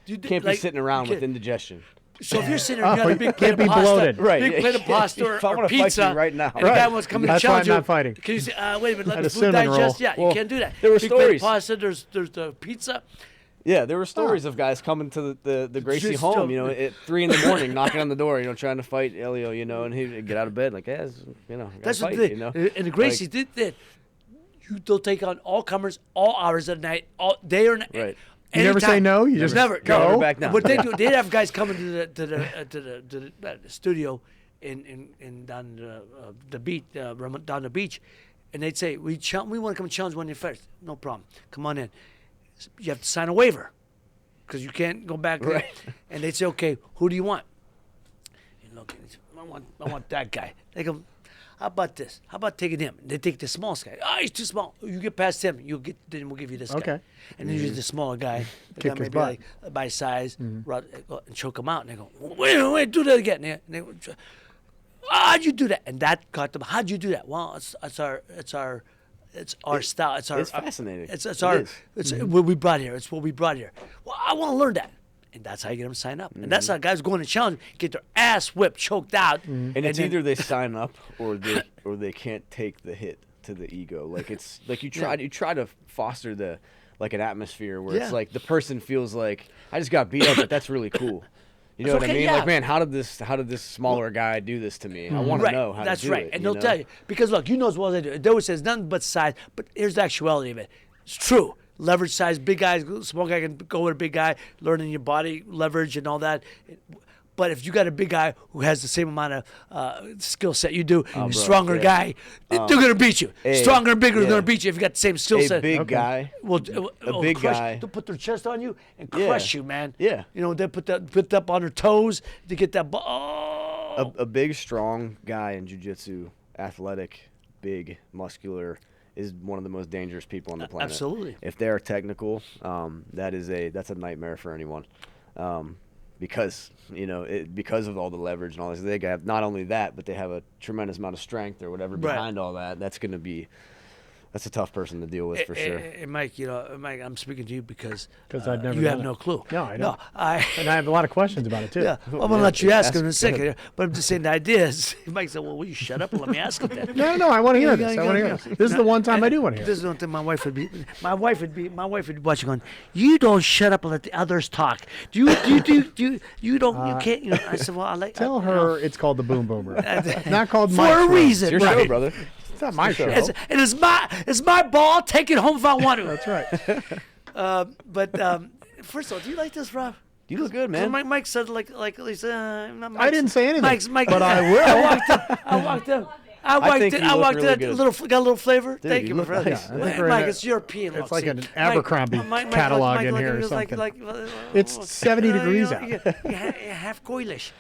You can't be sitting around with indigestion. So if you're sitting there, you got a big plate of pasta, bloated. big plate of pasta or pizza, right now. and the guy wants to come and challenge you. That's why I'm not fighting. Can you say, wait a minute, let the food digest? Yeah, you can't do that. There were big stories. Plate of pasta, there's the pizza. Yeah, there were stories of guys coming to the Gracie home, at 3 in, knocking on the door, trying to fight Elio, and he'd get out of bed like, that's fight, what and the Gracie did that. They'll take on all comers, all hours of the night, all day or night. Right. You never say no. You just never go back down. What they do, they'd have guys coming to the studio in down the beach, down the beach, and they'd say, we want to come and challenge one of you first. No problem. Come on in. You have to sign a waiver because you can't go back. Right. And they'd say, okay, who do you want? You look, I want that guy. They go, how about this? How about taking him? They take the smallest guy. Oh, he's too small. You get past him, then we'll give you this guy. And then usually the smaller guy, kick his butt. Like by size, and choke him out. And they go, wait, do that again. And they go, how'd you do that? And that got them. How'd you do that? Well, it's our style. It's fascinating. It's what we brought here. It's what we brought here. Well, I want to learn that. And that's how you get them to sign up. And that's how guys go in and challenge, get their ass whipped, choked out. And it's either they sign up or they can't take the hit to the ego. Like it's like you try to foster an atmosphere where it's like the person feels like I just got beat up, but that's really cool. You know what I mean? Yeah. Like, man, how did this smaller guy do this to me? I want to know how that's to do right. it. And they'll tell you. Because, look, you know as well as I do. They always say it's nothing but size, but here's the actuality of it. It's true. Leverage size, big guys, small guy can go with a big guy, learning your body leverage and all that. But if you got a big guy who has the same amount of skill set you do, stronger guy, they're going to beat you. Stronger and bigger are going to beat you if you got the same skill set. A big guy. A big guy. They'll put their chest on you and crush you, man. Yeah. They put up on their toes to get that ball. A big, strong guy in jiu-jitsu, athletic, big, muscular, is one of the most dangerous people on the planet. Absolutely. If they're technical, that's a nightmare for anyone. Because because of all the leverage and all this, they have not only that, but they have a tremendous amount of strength or whatever behind all that. That's a tough person to deal with for sure. And Mike, I'm speaking to you because I've never you have no clue. No, I don't. No, and I have a lot of questions about it too. Yeah, well, I'm gonna let you ask him in a second. But I'm just saying the idea is. Mike said, "Well, will you shut up and let me ask him then?" No, I want to hear this. I want to hear this. This is the one time I do want to hear. This is the one thing my wife would be watching going, "You don't shut up and let the others talk. You don't. You can't. I said, "Well, I like." Tell her it's called the Boom Boomer. Not called for my a reason. It's your show, brother. It's not my show. It's my ball. Take it home if I want to. That's right. But first of all, do you like this, Rob? You look good, man. Mike said like he's not I didn't say anything. Mike, but I will. I walked in. Got a little flavor. Dude, Thank you, my friend. Mike, it's European. It's like an Abercrombie catalog in here or something. It's 70 degrees out. Half coilish.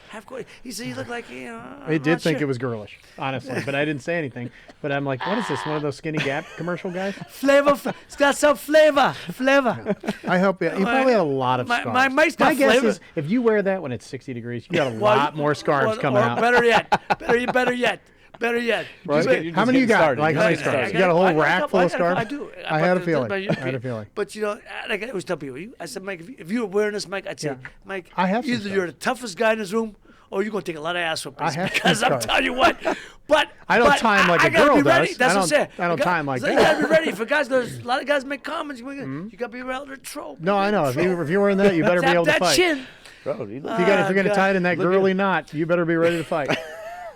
He said you look like I did think it was girlish, honestly, but I didn't say anything. But I'm like, what is this? One of those Skinny Gap commercial guys? Flavor. It's got some flavor. I hope you probably had a lot of scars. My guess is if you wear that when it's 60 degrees, you got a lot more scars coming out. Better yet. Right? How many you got? Like how many scars? You got a whole rack full of scars? I do. I had a feeling. But like I always tell people, I said, Mike, if you were wearing this, Mike, I'd say, Mike, I have either you're the toughest guy in this room, or you're gonna take a lot of ass whippings. Because I'm scars. telling you what. But I don't time like a girl does. That's what I'm saying. I don't time like that. You gotta be ready. For guys, there's a lot of guys make comments. You gotta be able to troll. No, I know. If you're wearing that, you better be able to fight. Chin. Bro, If you're gonna tie it in that girly knot, you better be ready to fight.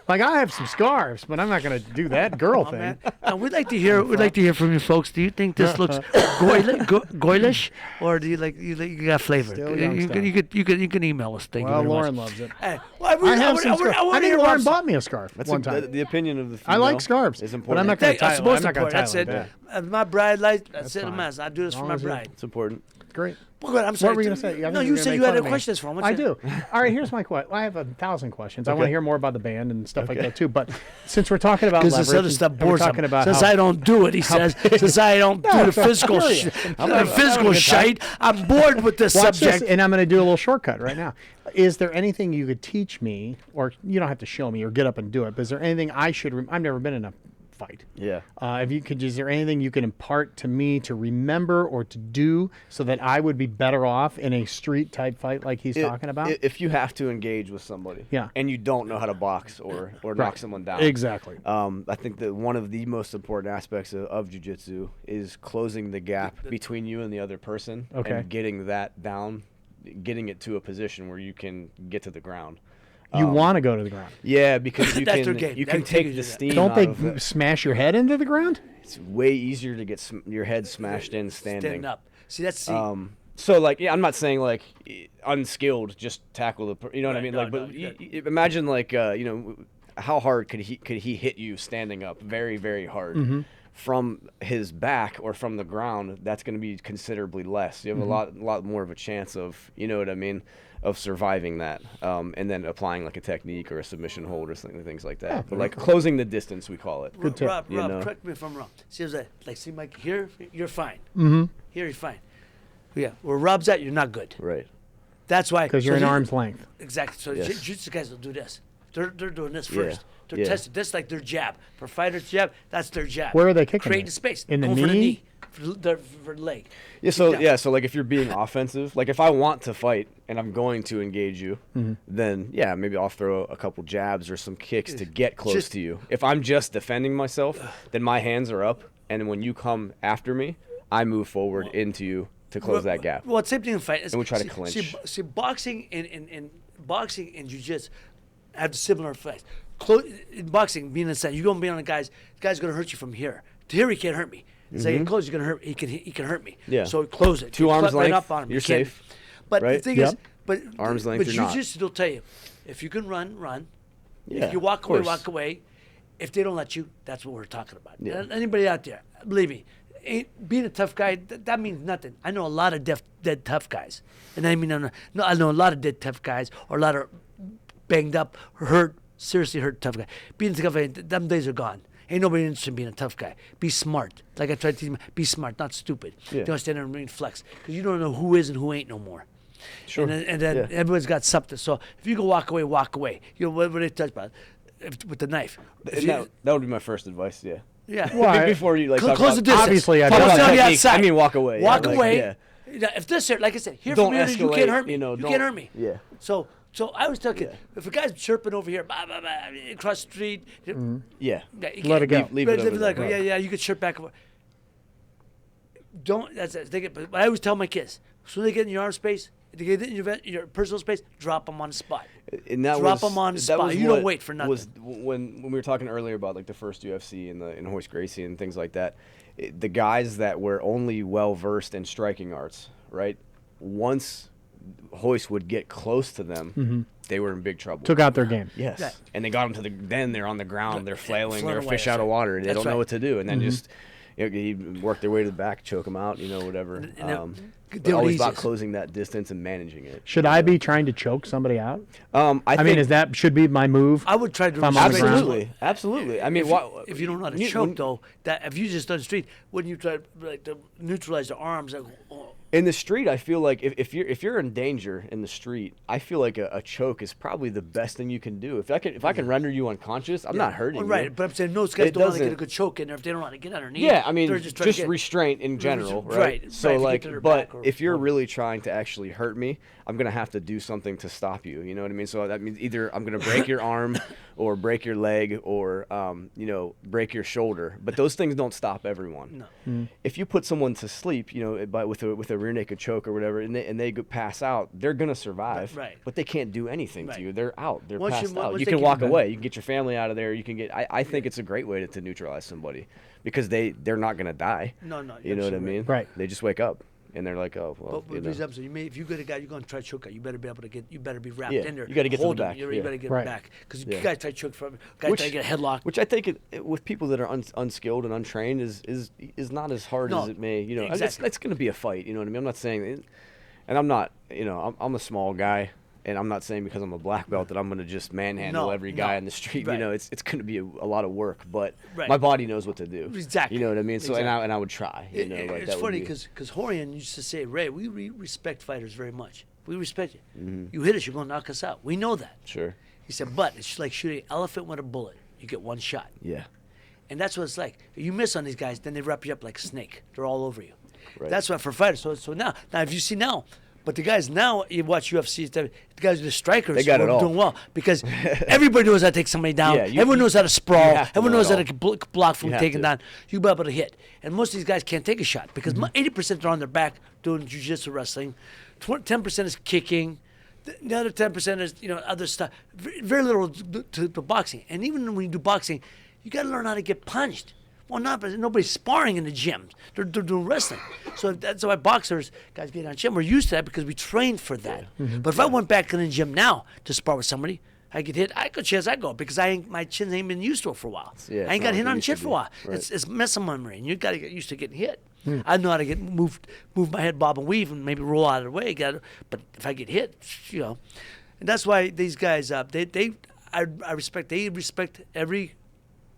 Like, I have some scarves, but I'm not going to do that girl thing. Man. We'd like to hear from you folks. Do you think this looks goilish, or do you got flavor? You can email us. Thank you very Lauren much. loves it. Hey, I have some scarves. I think Lauren bought me a scarf one time. The opinion of the female I like scarves, is but I'm important. not going to tie it. I'm not going to tie That's it it. like that. My bride likes. That's it. fine. I do this for my bride. It's important. Great. Well, good. I'm sorry. What were you going to say? No, you said you had a question for him. I do. All right, here's my question. I have 1,000 questions. I want to hear more about the band and stuff like that, too. But since we're talking about leverage, this other stuff bores him. Since I don't do it, he says. Since I don't do the physical shite, I'm bored with this subject. And I'm going to do a little shortcut right now. Is there anything you could teach me, or you don't have to show me or get up and do it, but is there anything I should I've never been in a fight. Yeah. Is there anything you can impart to me to remember or to do so that I would be better off in a street type fight like he's talking about? If you have to engage with somebody, and you don't know how to box or knock someone down, exactly. I think that one of the most important aspects of jiu-jitsu is closing the gap between you and the other person, and getting that down, getting it to a position where you can get to the ground. You want to go to the ground. Yeah, because you can take the steam Don't out of they smash your head into the ground? It's way easier to get your head smashed in standing up. See, that's so like, I'm not saying like unskilled, just tackle the, you know what I mean? Imagine like, how hard could he hit you standing up? Very, very hard. Mm-hmm. From his back or from the ground, that's going to be considerably less. You have a lot more of a chance of, you know what I mean, of surviving that, and then applying like a technique or a submission hold or things like that. But like closing the distance, we call it. Good tip. Rob, correct me if I'm wrong. See, Mike, here you're fine. Mm-hmm. Here you're fine. Yeah, where Rob's at, you're not good. Right. That's why. Because you're in arm's length. Exactly. So jiu-jitsu guys will do this. They're doing this first. They're testing this like their jab. For fighters' jab, that's their jab. Where are they kicking? Creating space. In the knee? For the knee? For the leg. Yeah, so like if you're being offensive, like if I want to fight and I'm going to engage you, then maybe I'll throw a couple jabs or some kicks to get close to you. If I'm just defending myself, then my hands are up, and when you come after me, I move forward into you to close that gap. Well, it's same thing in fight. And we try to clinch. See, boxing and jiu-jitsu have similar effects. In boxing, being inside, you don't be on the guy's going to hurt you from here. To here, he can't hurt me. So he close, he's going to hurt. He can hurt me. Yeah. So close it. 2 arms length. Up on him. You're safe. But the thing is, arms length. But jiu-jitsu will tell you, if you can run. Yeah, if you walk away. If they don't let you, that's what we're talking about. Yeah. Anybody out there, believe me, being a tough guy, that means nothing. I know a lot of dead tough guys, and I mean, I know a lot of dead tough guys, or a lot of banged up, seriously hurt tough guy. Being a tough guy, them days are gone. Ain't nobody interested in being a tough guy. Be smart. Like I tried to teach him, be smart, not stupid. Yeah. Don't stand there and remain flex, because you don't know who is and who ain't no more. Sure. And then everyone's got something. So if you can walk away, walk away. You know what they touch about with the knife. That would be my first advice. Yeah. Yeah. Well, before you close the distance. Obviously, I mean, walk away. Walk away. Yeah. If this here, like I said, here don't from here, escalate, you can't hurt me. You can't hurt me. Yeah. So I always tell kids, if a guy's chirping over here, across the street, let it go. Leave it over there. Yeah, you can chirp back over. Don't. That's it. But I always tell my kids, as soon as they get in your arm space, they get in your personal space, drop them on the spot. And that drop them on the spot. You don't wait for nothing. Was when we were talking earlier about like the first UFC and Hoist Gracie and things like that, the guys that were only well versed in striking arts, right? Once Hoist would get close to them, they were in big trouble. Took out their game. Yes. Yeah. And they got them then they're on the ground, they're flailing, they're a fish out of water. They don't know what to do. And then just he'd work their way to the back, choke them out, whatever. Always about closing that distance and managing it. Should I be trying to choke somebody out? I mean, should be my move? I would try to absolutely. I mean, if you don't know how to choke, though, that if you just done the street, wouldn't you try to neutralize the arms? In the street, I feel like if you're in danger in the street, I feel like a choke is probably the best thing you can do. If I can render you unconscious, I'm not hurting you. Right, but I'm saying those guys don't want to get a good choke in there if they don't want to get underneath. Yeah, I mean, just restraint in general, right? So but if you're really trying to actually hurt me, I'm gonna have to do something to stop you. You know what I mean? So that means either I'm gonna break your arm, or break your leg, or break your shoulder. But those things don't stop everyone. No. If you put someone to sleep, with a rear naked choke or whatever, and they pass out, they're gonna survive. Right. But they can't do anything to you. They're out. They're passed out. Once You can walk away. You can get your family out of there. You can get. I think it's a great way to neutralize somebody, because they're not gonna die. No. You know what I mean? Right. They just wake up. And they're like, oh, well, but these episodes, if you get a guy, you're going to try to choke out. You better be able to get. You better be wrapped Yeah, in there. you gotta get to the Hold him. back, You yeah. better get Right. him back, because Yeah. you guys try to choke from. Guys try to get a headlock. Which I think with people that are unskilled and untrained is not as hard as it may. You know, exactly. it's going to be a fight. You know what I mean? I'm not saying, and I'm not. You know, I'm a small guy. And I'm not saying because I'm a black belt that I'm going to just manhandle every guy on the street. Right. You know, it's going to be a lot of work, but Right. my body knows what to do. Exactly. You know what I mean? So Exactly. and I would try. You know, like It's that funny would be, because Horian used to say, Ray, we respect fighters very much. We respect you. You hit us, you're going to knock us out. We know that. sure. He said, but it's like shooting an elephant with a bullet. You get one shot. Yeah. And that's what it's like. If you miss on these guys, then they wrap you up like a snake. They're all over you. Right. That's what for fighters. So now if you see now, but the guys now, you watch UFC, the guys, the strikers, They got it all. doing well because everybody knows how to take somebody down. Yeah, Everyone knows how to sprawl. have to Everyone know knows it how all. to block from You have taking to. down. You'll be able to hit. And most of these guys can't take a shot because 80% are on their back doing jiu-jitsu wrestling. 10% is kicking. The other 10% is, other stuff. Very little to boxing. And even when you do boxing, you got to learn how to get punched. Well, nobody's sparring in the gyms. They're doing wrestling. So that's why boxers, guys getting on gym, we're used to that because we trained for that. But if I went back in the gym now to spar with somebody, I get hit. I could chance I go because my chin ain't been used to it for a while. Yeah, I ain't it's got not hit like on it the chin used to for a while. be. Right. It's muscle memory, and you got to get used to getting hit. I know how to move my head, bob and weave, and maybe roll out of the way. But if I get hit, and that's why these guys, I respect. They respect every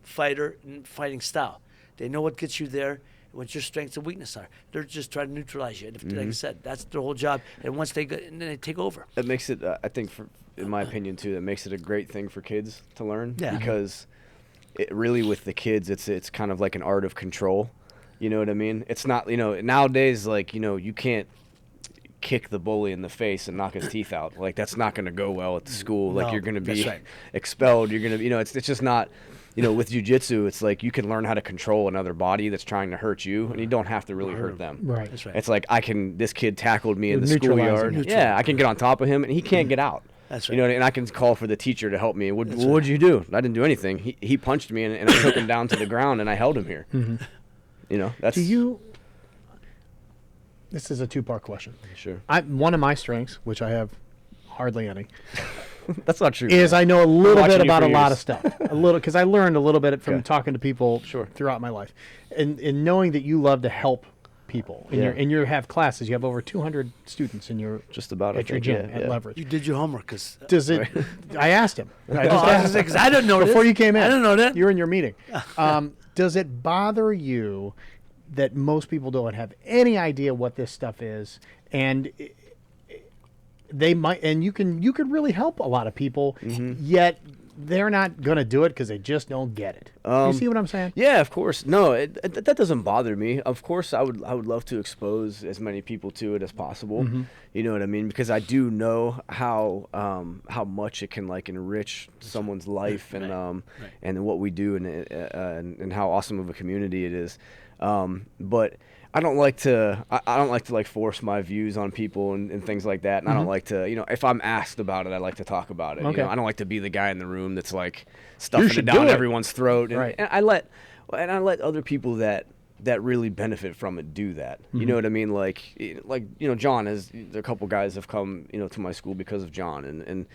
fighter and fighting style. They know what gets you there, what your strengths and weaknesses are. They're just trying to neutralize you. And like I said, that's their whole job. And once they go, and then they take over. That makes it, I think, in my opinion too, that makes it a great thing for kids to learn. Yeah. Because it really, with the kids, it's kind of like an art of control. You know what I mean? It's not, nowadays, like, you can't kick the bully in the face and knock his teeth out. Like, that's not going to go well at the school. Like, No, you're going to that's be right. expelled. You're going to, it's just not. With jiu-jitsu, it's like you can learn how to control another body that's trying to hurt you, and you don't have to really hurt them. Right. That's right. It's like this kid tackled me in the Neutralizing. schoolyard. Yeah, I can get on top of him, and he can't get out. That's You know, right. and I can call for the teacher to help me. What'd you do? I didn't do anything. He punched me, and I took him down to the ground, and I held him here. That's This is a two-part question. sure. One of my strengths, which I have hardly any, That's not true. is I know a little watching bit you about for a lot years. of stuff. Because I learned a little bit from Okay. talking to people throughout my life, and knowing that you love to help people. And you have classes. You have over 200 students in your Just about, I at your think, gym yeah, at yeah. Leverage. You did your homework because Does it? I asked him. I just I asked was because I didn't know before this. you came in. I didn't know that. You're in your meeting. Does it bother you that most people don't have any idea what this stuff is, and they might, and you could really help a lot of people, yet they're not going to do it because they just don't get it. You see what I'm saying? Yeah, of course. No, that doesn't bother me. Of course, I would love to expose as many people to it as possible. You know what I mean? Because I do know how much it can like enrich someone's life and what we do and how awesome of a community it is. But I don't like to like force my views on people and things like that. And I don't like to, if I'm asked about it, I like to talk about it. Okay. I don't like to be the guy in the room that's like stuffing it should down do it. everyone's throat. And, Right. and I let other people that really benefit from it do that. You know what I mean? Like John a couple guys have come, to my school because of John and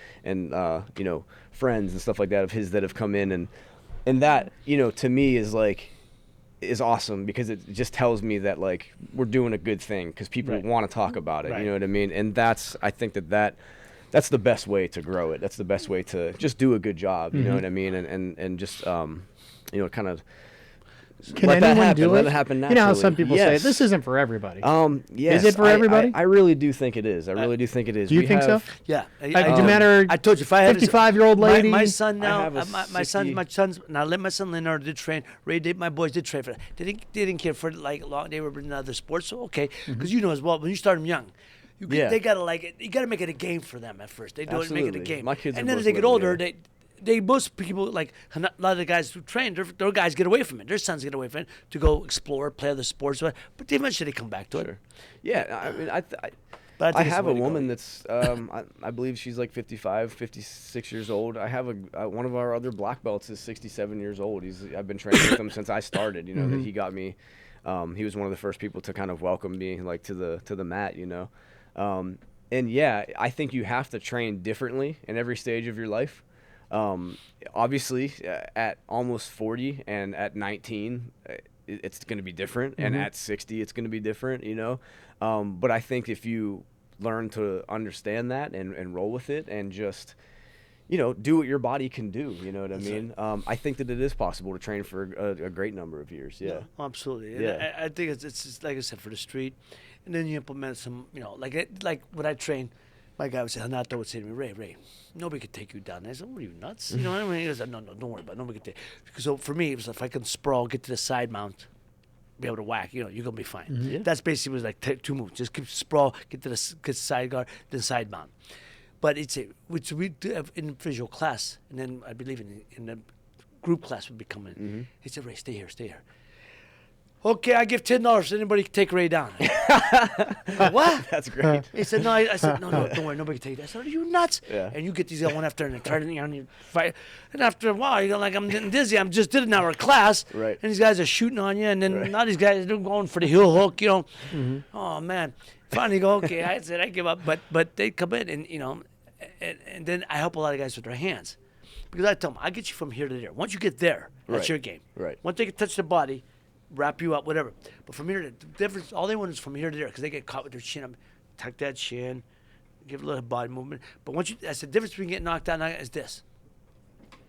friends and stuff like that of his that have come in and that, to me is awesome because it just tells me that like we're doing a good thing because people want to talk about it. Right. You know what I mean? And I think that's the best way to grow it. That's the best way to just do a good job. You know what I mean? And just kind of Can let that anyone happen. do Let it? it happen You know how naturally. some people say Yes. this isn't for everybody. Yes. Is it for everybody? I really do think it is. I really do think it is. Do you We think so? have- Yeah. No matter I told you if I had 55-year-old lady. My son now, have a my 60 son's. Now I let my son Leonardo did train. Ray did. My boys did train for that. They didn't care for like long. They were in other sports, so okay. Because you know as well when you start them young. Yeah. They gotta like it. You gotta make it a game for them at first. They do it, make it a Absolutely. game. My kids and are then both as they get living older, together. most people, like a lot of the guys who train, their guys get away from it. Their sons get away from it to go explore, play other sports, but they eventually come back to it. Yeah, I mean, But I have a woman that's, I believe she's like 55, 56 years old. I have one of our other black belts is 67 years old. I've been training with him since I started. You know, that he got me. He was one of the first people to kind of welcome me like to the mat. You know, and yeah, I think you have to train differently in every stage of your life. Obviously, at almost 40 and at 19, it's going to be different, and at 60, it's going to be different. You know. But I think if you learn to understand that and roll with it and just, you know, do what your body can do, you know what I mean? I think that it is possible to train for a great number of years. Yeah, no, absolutely. Yeah. And I think it's just, like I said, for the street, and then you implement some, you know, like when I train, my guy would say, Hanato would say to me, Ray, nobody could take you down. I said, what are you, nuts? You know what I mean? He goes, no, don't worry about it. Nobody could take. So for me, it was if I can sprawl, get to the side mount, be able to whack, you know, you're gonna be fine. Yeah. That's basically was like two moves. Just keep sprawl, get to the side guard, then side mount. But which we do have individual class, and then I believe in the group class would be coming. He said, Ray, stay here. Okay, I give $10. Anybody can take Ray down. What? That's great. He said, no. I said, no, don't worry, nobody can take that. I said, are you nuts? Yeah. And you get these one after and turning on you fight. And after a while, you go like, I'm getting dizzy. I'm just did an hour class. Right. And these guys are shooting on you. And then now these guys are going for the heel hook, you know. Oh, man. Finally go, okay, I said, I give up. But they come in and, you know, and then I help a lot of guys with their hands. Because I tell them, I get you from here to there. Once you get there, that's your game. Right. Once they can touch the body, wrap you up, whatever. But from here to the difference, all they want is from here to there because they get caught with their chin up. Tuck that chin, give a little body movement. But once that's the difference between getting knocked down is this.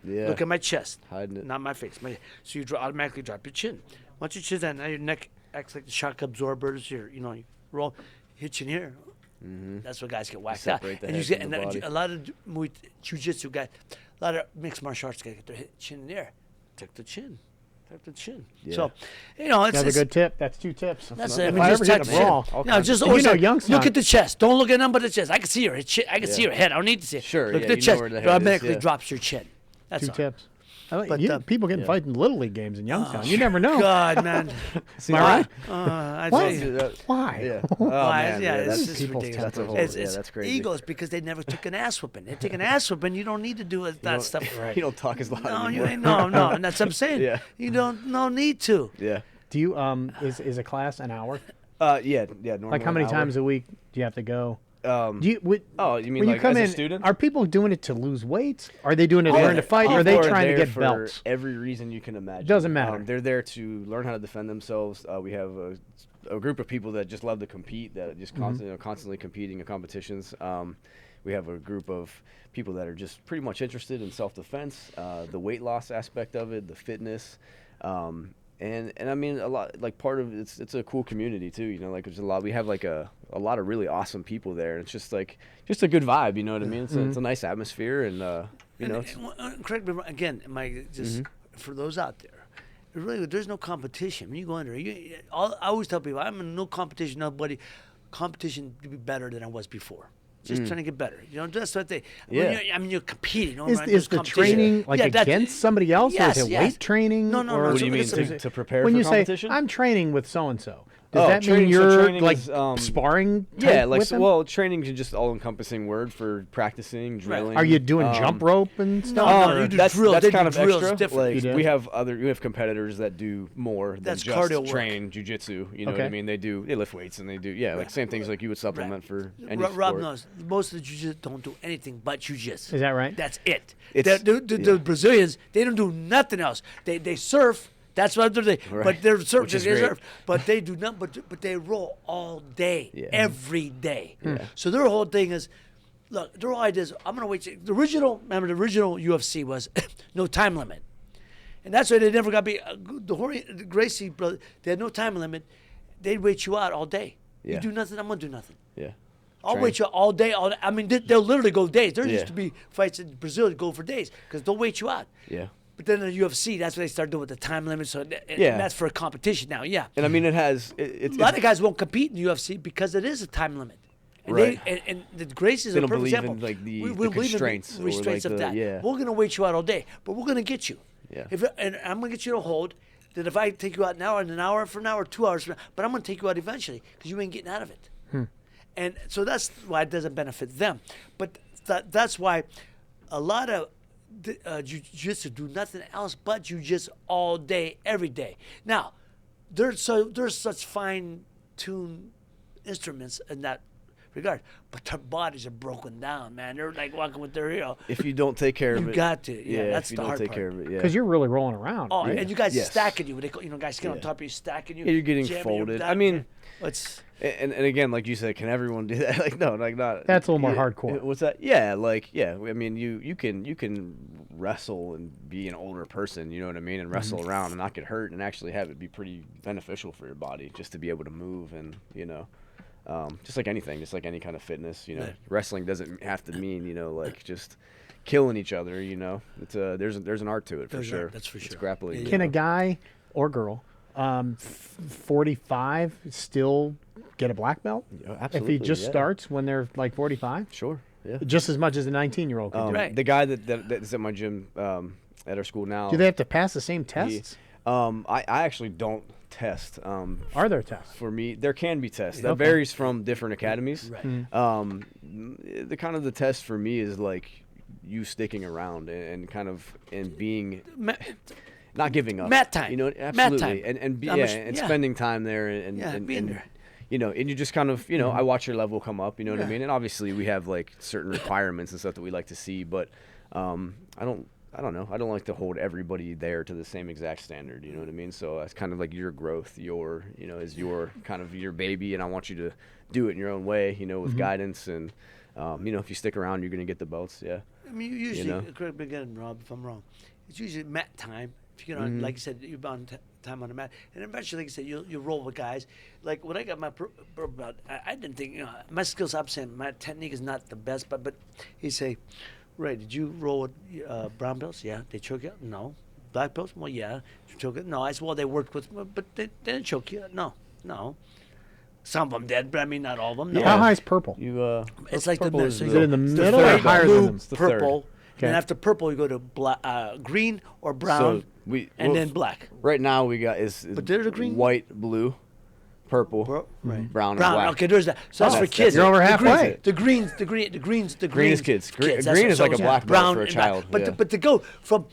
Yeah. Look at my chest, Hiding it. not my face. So you automatically drop your chin. Once your chin's down, now your neck acts like the shock absorbers. You roll, hit you in here. That's what guys get whacked out. Separate the And you head get from the body. a lot of jiu-jitsu guys, a lot of mixed martial arts guys get their chin in the air. Tuck the chin. Tuck the chin. Yeah. So, you know, it's That's a good tip. That's 2 tips. That's If it. I Just ever hit tuck a the chin. brawl, No, just You always know, like, Youngstown- look at the chest. Don't look at nothing but the chest. I can see your head. I can see your head. I don't need to see it. Sure, Look yeah, at the you know chest. where the It head is, automatically yeah. drops your chin. That's 2 all. tips. But, People getting fighting Little League games in Youngstown. You never know. God, man. Am I right? I What? tell you. Why? Yeah. Oh, Why? man, Yeah, it's that's just people's ridiculous. tempers. That's a whole, It's that's crazy. egos because they never took an ass whooping. They take an ass whooping. You don't need to do that stuff. You don't talk as loud No, anymore. you ain't. No, and that's what I'm saying. Yeah. You don't. No need to. Yeah. Do you is a class an hour? Yeah. Normally Like how many an hour. times a week do you have to go? Um, Do you? oh, you mean when like you come as a in, student? are people doing it to lose weight? Are they doing it to Yeah, learn to fight? Or are they people trying to there get for belts? every reason you can imagine. Doesn't matter. They're there to learn how to defend themselves. We have a group of people that just love to compete, that just constantly competing in competitions. We have a group of people that are just pretty much interested in self-defense, the weight loss aspect of it, the fitness. And I mean, a lot, like, part of it's a cool community too, you know, like there's a lot, we have like a lot of really awesome people there. It's just like, just a good vibe, you know what I mean? It's a nice atmosphere, and you know, it's, Correct me again, Mike. Just for those out there, really, there's no competition. When you go in there, I always tell people, I'm in no competition. Nobody competition to be better than I was before. Just trying to get better. You know, that's what they. Yeah. You're competing. Is the training like against somebody else, or is it weight training? No, no, or no. what do you mean, it's- to prepare when for you competition? say I'm training with so and so, does Oh, that training- mean so you're training like is, sparring? Yeah, type like, with them? well, training is just all-encompassing word for practicing, drilling. Are you doing jump rope and stuff? No, or- you do that's drills. They do kind of drills extra. different. Like, You do? we have competitors that do more than That's just cardio work. train jujitsu. You know what I Okay. mean? They lift weights, and they do like same things like you would supplement for any Rob sport. knows most of the jiu-jitsu don't do anything but jiu-jitsu. Is that right? That's it. It's- The Brazilians, they don't do nothing else. They surf. That's what they. Right. But they're surf. Which is They great. surf. But they do not. But they roll all day, Yeah. every day. So their whole thing is, look. Their whole idea is, I'm gonna wait. The original UFC was no time limit, and that's why they never got be the Gracie brother. They had no time limit. They'd wait you out all day. Yeah. You do nothing. I'm gonna do nothing. Yeah. I'll Train. wait you all day. I mean, they'll literally go days. There used Yeah. to be fights in Brazil that go for days because they'll wait you out. Yeah. But then in the UFC, that's what they start doing with the time limit. So and Yeah. that's for a competition now. Yeah. And I mean, it has it's A lot of guys won't compete in the UFC because it is a time limit. And Right. and the Gracies They are a don't perfect believe example. in, like, the believe in constraints or, like, restraints of the- that. yeah. We're gonna wait you out all day, but we're gonna get you. Yeah. And I'm gonna get you to hold. That if I take you out now, an hour from now, or 2 hours from now, but I'm gonna take you out eventually because you ain't getting out of it. And so that's why it doesn't benefit them. But that's why a lot of jiu-jitsu do nothing else but jiu-jitsu all day, every day. Now, there's such fine-tuned instruments in that regard, but their bodies are broken down, man. They're like walking with their heel. If you don't take care of You it, got to. Yeah, that's if you the don't hard take part. care of it, yeah. Because you're really rolling around. Oh, and you guys Yes. stacking you. They call, guys get on top of you, stacking you. Yeah, you're getting jamming you folded. down. I mean, it's and again, like you said, can everyone do that? Like, no, like not. That's a little more yeah, hardcore. What's that? Yeah, like, yeah. I mean, you can wrestle and be an older person, you know what I mean, and wrestle around and not get hurt and actually have it be pretty beneficial for your body just to be able to move and, just like anything, just like any kind of fitness, Right. Wrestling doesn't have to mean, like just killing each other, It's there's an art to it for There's an sure. art, that's for It's sure. grappling. Yeah, Can a guy or girl, 45, still get a black belt? Yeah, If absolutely, he just yeah. starts when they're like 45? Sure. Yeah. Just as much as a 19-year-old could do. Right. The guy that's at my gym at our school now. Do they have to pass the same tests? I actually don't test. Are there tests? For me, there can be tests. That Okay. varies from different academies. Right. The kind of the test for me is like you sticking around and kind of and being not giving up. Mat time. Absolutely. Mat time. And How much- and yeah. spending time there and being and, there. and you just kind of, I watch your level come up, you know what I mean? And obviously we have like certain requirements and stuff that we like to see, but I don't know. I don't like to hold everybody there to the same exact standard, you know what I mean? So that's kind of like your growth, is your kind of your baby, and I want you to do it in your own way, with guidance and if you stick around, you're going to get the belts, yeah. I mean, you usually, know? correct me again, Rob, if I'm wrong. It's usually mat time. If you get on, like you said, you're on time on the mat, and eventually, like you said, you roll with guys. Like when I got my pro belt, I didn't think my skills. I'm saying my technique is not the best, but he say, Ray, did you roll with brown belts? Yeah. They choke you? No. Black belts? Well, yeah. Did you choke you? No. I said, well, they worked with, but they didn't choke you. No. Some of them did, but I mean, not all of them. No. How high is purple? It's like purple the is so you Is it go in the the middle or white, higher blue, than them? It's the third. purple, Okay. and after purple you go to green or brown, and then black. Right now we got is But there's a green- white, blue, purple, Right. brown, and Brown. black. Okay, there's that. So that's for that's- kids. You're over The halfway. greens, the Green is kids. Green That's is what- like a so black belt brown for a and black. child, But yeah. but to go from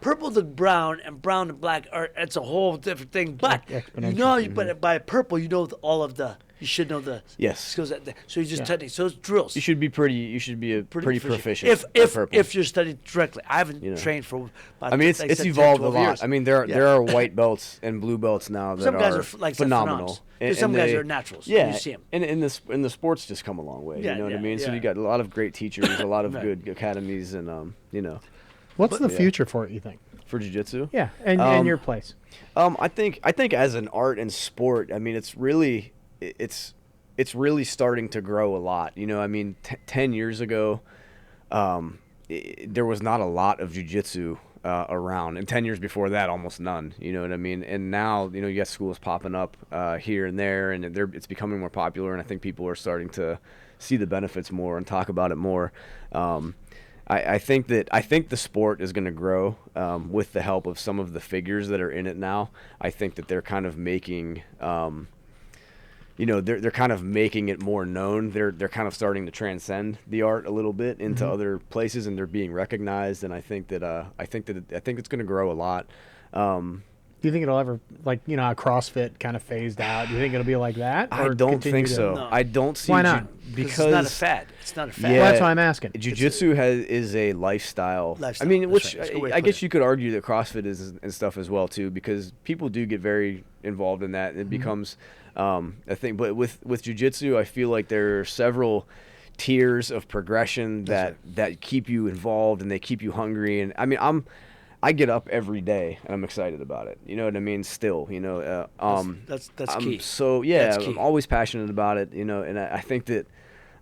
purple to brown and brown to black, it's a whole different thing. But Exponential. but by purple, all of the. You should know the Yes. skills. So you just technique. So it's drills. You should be a pretty proficient. If at purple. if you're studying directly, I haven't trained for. About, I mean, it's like I said, 10, evolved a 12 lot. years. I mean, there Yeah. are white belts and blue belts now that Some guys are are like phenomenal. phenoms. There's some guys are naturals. Yeah, You see 'em. and the sports just come a long way. Yeah, you know what I yeah, mean? So yeah. you got a lot of great teachers, a lot of Right. good academies, and What's the future for it, you think? for jiu-jitsu. Yeah, and your place. I think as an art and sport, I mean, it's really starting to grow a lot. I mean, 10 years ago, there was not a lot of jiu-jitsu around, and 10 years before that, almost none. You know what I mean? And now, you got schools popping up here and there, and it's becoming more popular. And I think people are starting to see the benefits more and talk about it more. I think the sport is going to grow with the help of some of the figures that are in it now. I think that they're kind of making. They're kind of making it more known. They're kind of starting to transcend the art a little bit into other places, and they're being recognized. And I think it's going to grow a lot. Do you think it'll ever, how CrossFit kind of phased out? Do you think it'll be like that? I or don't continue think to- so. No. I don't see Why not? Because it's not a fad. It's not a fad. Yeah. Well, that's why I'm asking. Jiu-jitsu is a lifestyle. Lifestyle, I mean, that's which right. That's a good way to I put guess it. you could argue that CrossFit is and stuff as well too, because people do get very involved in that. And it becomes a thing. But with jiu-jitsu, I feel like there are several tiers of progression that keep you involved and they keep you hungry. And I mean, I get up every day and I'm excited about it. You know what I mean? Still, that's key. So yeah, That's key. I'm always passionate about it. And I think that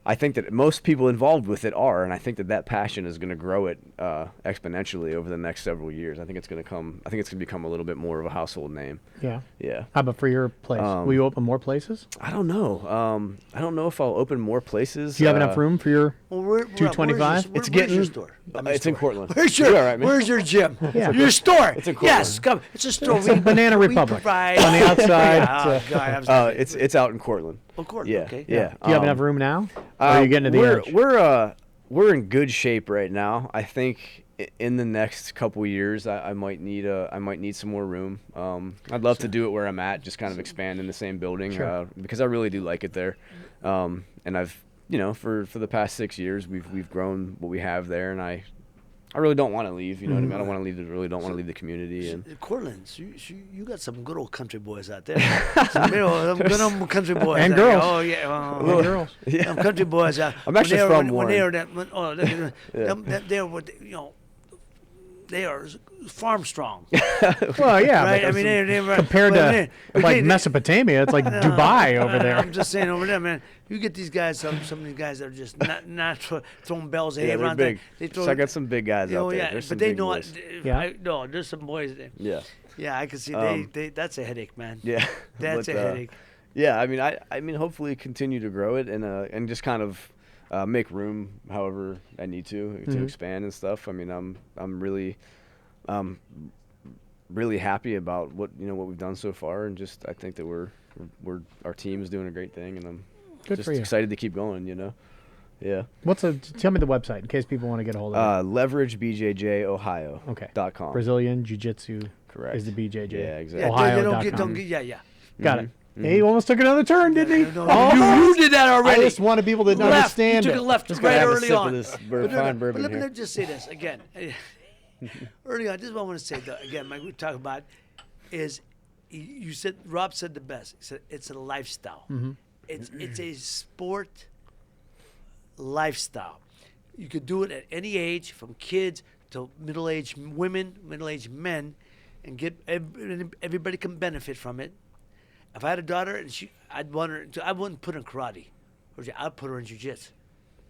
I think that most people involved with it are, and I think that passion is going to grow it exponentially over the next several years. I think it's going to become a little bit more of a household name. Yeah. Yeah. How about for your place? Will you open more places? I don't know. I don't know if I'll open more places. Do you have enough room for your 225? Where's your store? It's in Cortland. Where's your gym? Yeah. Your store? It's in Cortland. Yes, come. It's a store. It's a Banana Republic on the outside. It's out in Cortland. Oh, Cortland. Yeah. Okay. Yeah. Do you have enough room now? Or are you getting to the edge? We're in good shape right now. I think in the next couple years, I might need some more room. I'd love to do it where I'm at, just kind of expand in the same building, because I really do like it there. And I've, for the past 6 years, we've grown what we have there, and I really don't want to leave. You know what I mean? I don't want to leave. Really don't want to leave the community. And Cortland, you got some good old country boys out there. Some good old country boys and out girls. There. Oh yeah, and girls. Yeah. Some country boys out. I'm actually from one. They are they are farm strong. Well, yeah. Right. I mean, they're compared to Mesopotamia, it's like Dubai over there. I'm just saying over there, man. You get these guys, some of these guys that are just not throwing bells of hay around. They're big. They throw, so I got some big guys out there. Yeah, There's but some they big know boys. no, there's some boys. Yeah. Yeah, I can see they that's a headache, man. Yeah. That's a headache. Yeah, I mean, hopefully continue to grow it and just kind of make room however I need to expand and stuff. I mean, I'm really happy about what we've done so far, and just I think that our team is doing a great thing, and I'm just excited to keep going. Yeah. Tell me the website in case people want to get a hold of it. Leverage BJJ Ohio. Okay. .com. Brazilian Jiu-Jitsu. Correct. Is the BJJ. Yeah, exactly. Ohio.com. Yeah. Got it. He almost took another turn, didn't he? You did that already. I just wanted people to understand you it. took a left Just right have a early sip on. of this fine bourbon Let here. me just say this again. Early on, this is what I want to say again. Mike, we talk about is you said Rob said the best. He said it's a lifestyle. It's a sport lifestyle. You could do it at any age, from kids to middle-aged women, middle-aged men, and everybody can benefit from it. If I had a daughter and I wouldn't put her in karate. I'd put her in jiu-jitsu.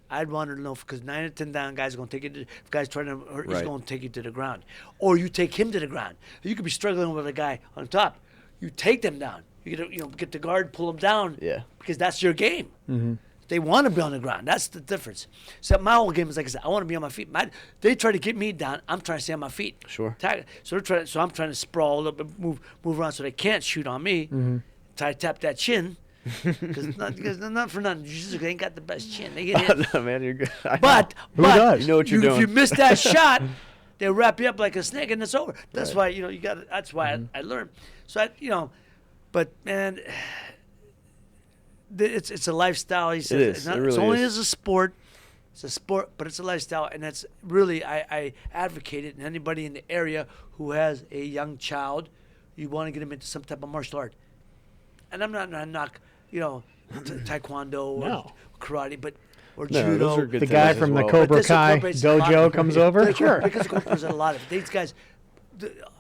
I'd want her to know, because 9 or 10 down guys are going to take it. If guy's trying to hurt, he's going to take you to the ground, or you take him to the ground. You could be struggling with a guy on top. You take them down. You get the guard, pull them down. Yeah. Because that's your game. They want to be on the ground. That's the difference. So my whole game is like I said. I want to be on my feet. They try to get me down. I'm trying to stay on my feet. Sure. So I'm trying to sprawl up and move around so they can't shoot on me. Try to tap that chin. Because not for nothing, they ain't got the best chin. They get hit. No, man, you're good. But you know what you're doing. If you miss that shot, they'll wrap you up like a snake and it's over. That's why you got. That's why I learned. So but man, it's a lifestyle. He said it really only is. as a sport. It's a sport, but it's a lifestyle, and that's really I advocate it. And anybody in the area who has a young child, you want to get them into some type of martial art. And I'm not gonna knock, taekwondo or karate, or judo. Those are good The guy from the Cobra Kai dojo comes over. Sure. Because it incorporates a lot of it. These guys,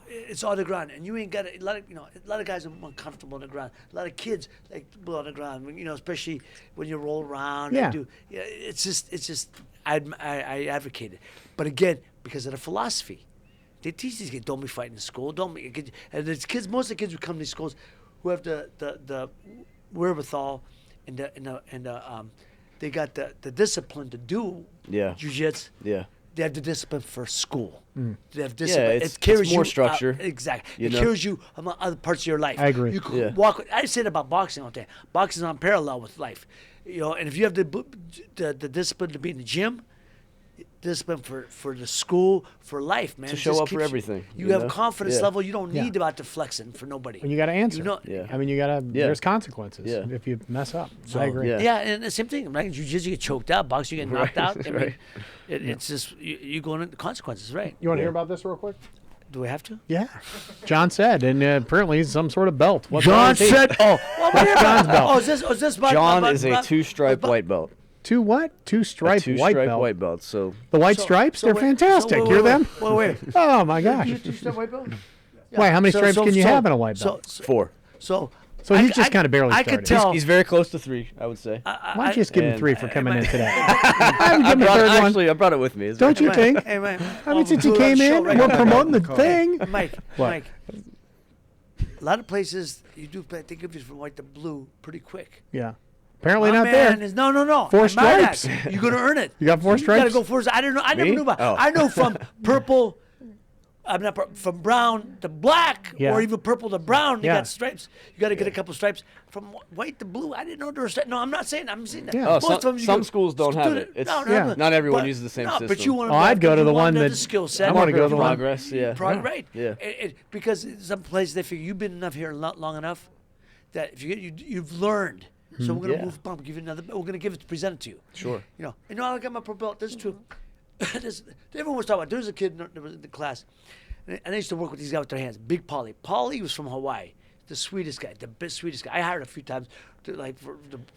it's on the ground, and you ain't got a lot of guys are uncomfortable on the ground. A lot of kids like to be on the ground, especially when you roll around. Yeah. It's just I advocate it, but again, because of the philosophy, they teach these kids don't be fighting in school, and there's kids. Most of the kids who come to these schools who have the wherewithal and they got the discipline to do jiu-jitsu. Yeah. They have the discipline for school. They have discipline. It carries it's more you structure. Exactly. It carries you among other parts of your life. I agree. You can walk. I said about boxing all day. Boxing is on parallel with life. And if you have the discipline to be in the gym, discipline for the school, for life, man. To show up for everything. You have confidence level. You don't need about the flexing for nobody. When you got to answer. I mean, you got to. There's consequences if you mess up. So I agree. Yeah, and the same thing. Like jiu-jitsu, you get choked out. Boxing, you get knocked out. I mean, it's just you go into the consequences, right? You want to hear about this real quick? Do we have to? Yeah. John said, and apparently some sort of belt. John said, John's belt. Oh, is this John is a 2-stripe white belt. Two what? 2-stripe white belt. White belt. So the white stripes, they're fantastic. Hear them? Wait. Oh my gosh. 2-stripe white belt? Why? How many stripes can you have in a white belt? 4. So So he's just kind of barely I started. could tell. He's very close to 3, I would say. Why don't you just give him 3 for coming in today? I brought it with me. Don't you think? Hey, man. I mean, since he came in, we're promoting the thing. Mike, What? Mike. A lot of places you do. I think of you from white to blue pretty quick. Yeah. Apparently My not man there. is no. 4 I'm mad at stripes. you. You're gonna earn it. You got 4 You gotta stripes? go 4. I didn't know. I never Me? knew about. Oh. I know from purple. I'm not from brown to black, Yeah. or even purple to brown. You Yeah. got stripes. You got to get a couple stripes from white to blue. I didn't know there was. No, I'm not saying. I'm saying that. Yeah. Oh, Most of them you some go, schools don't have it. It's, Yeah. not everyone uses the same no, system. But you want Oh, I'd go to the one that- the skill set. I wanna go to the one- Progress, yeah. Right. Yeah. Because some places they figure you've been enough here long enough that if you've learned. So we're gonna Yeah. move. Give you another. We're gonna give it, present it to you. Sure. I got my pro belt. This is true. Everyone was talking about. There's a kid in the class, and I used to work with these guys with their hands. Big Paulie. Paulie was from Hawaii. The sweetest guy. The best sweetest guy. I hired a few times,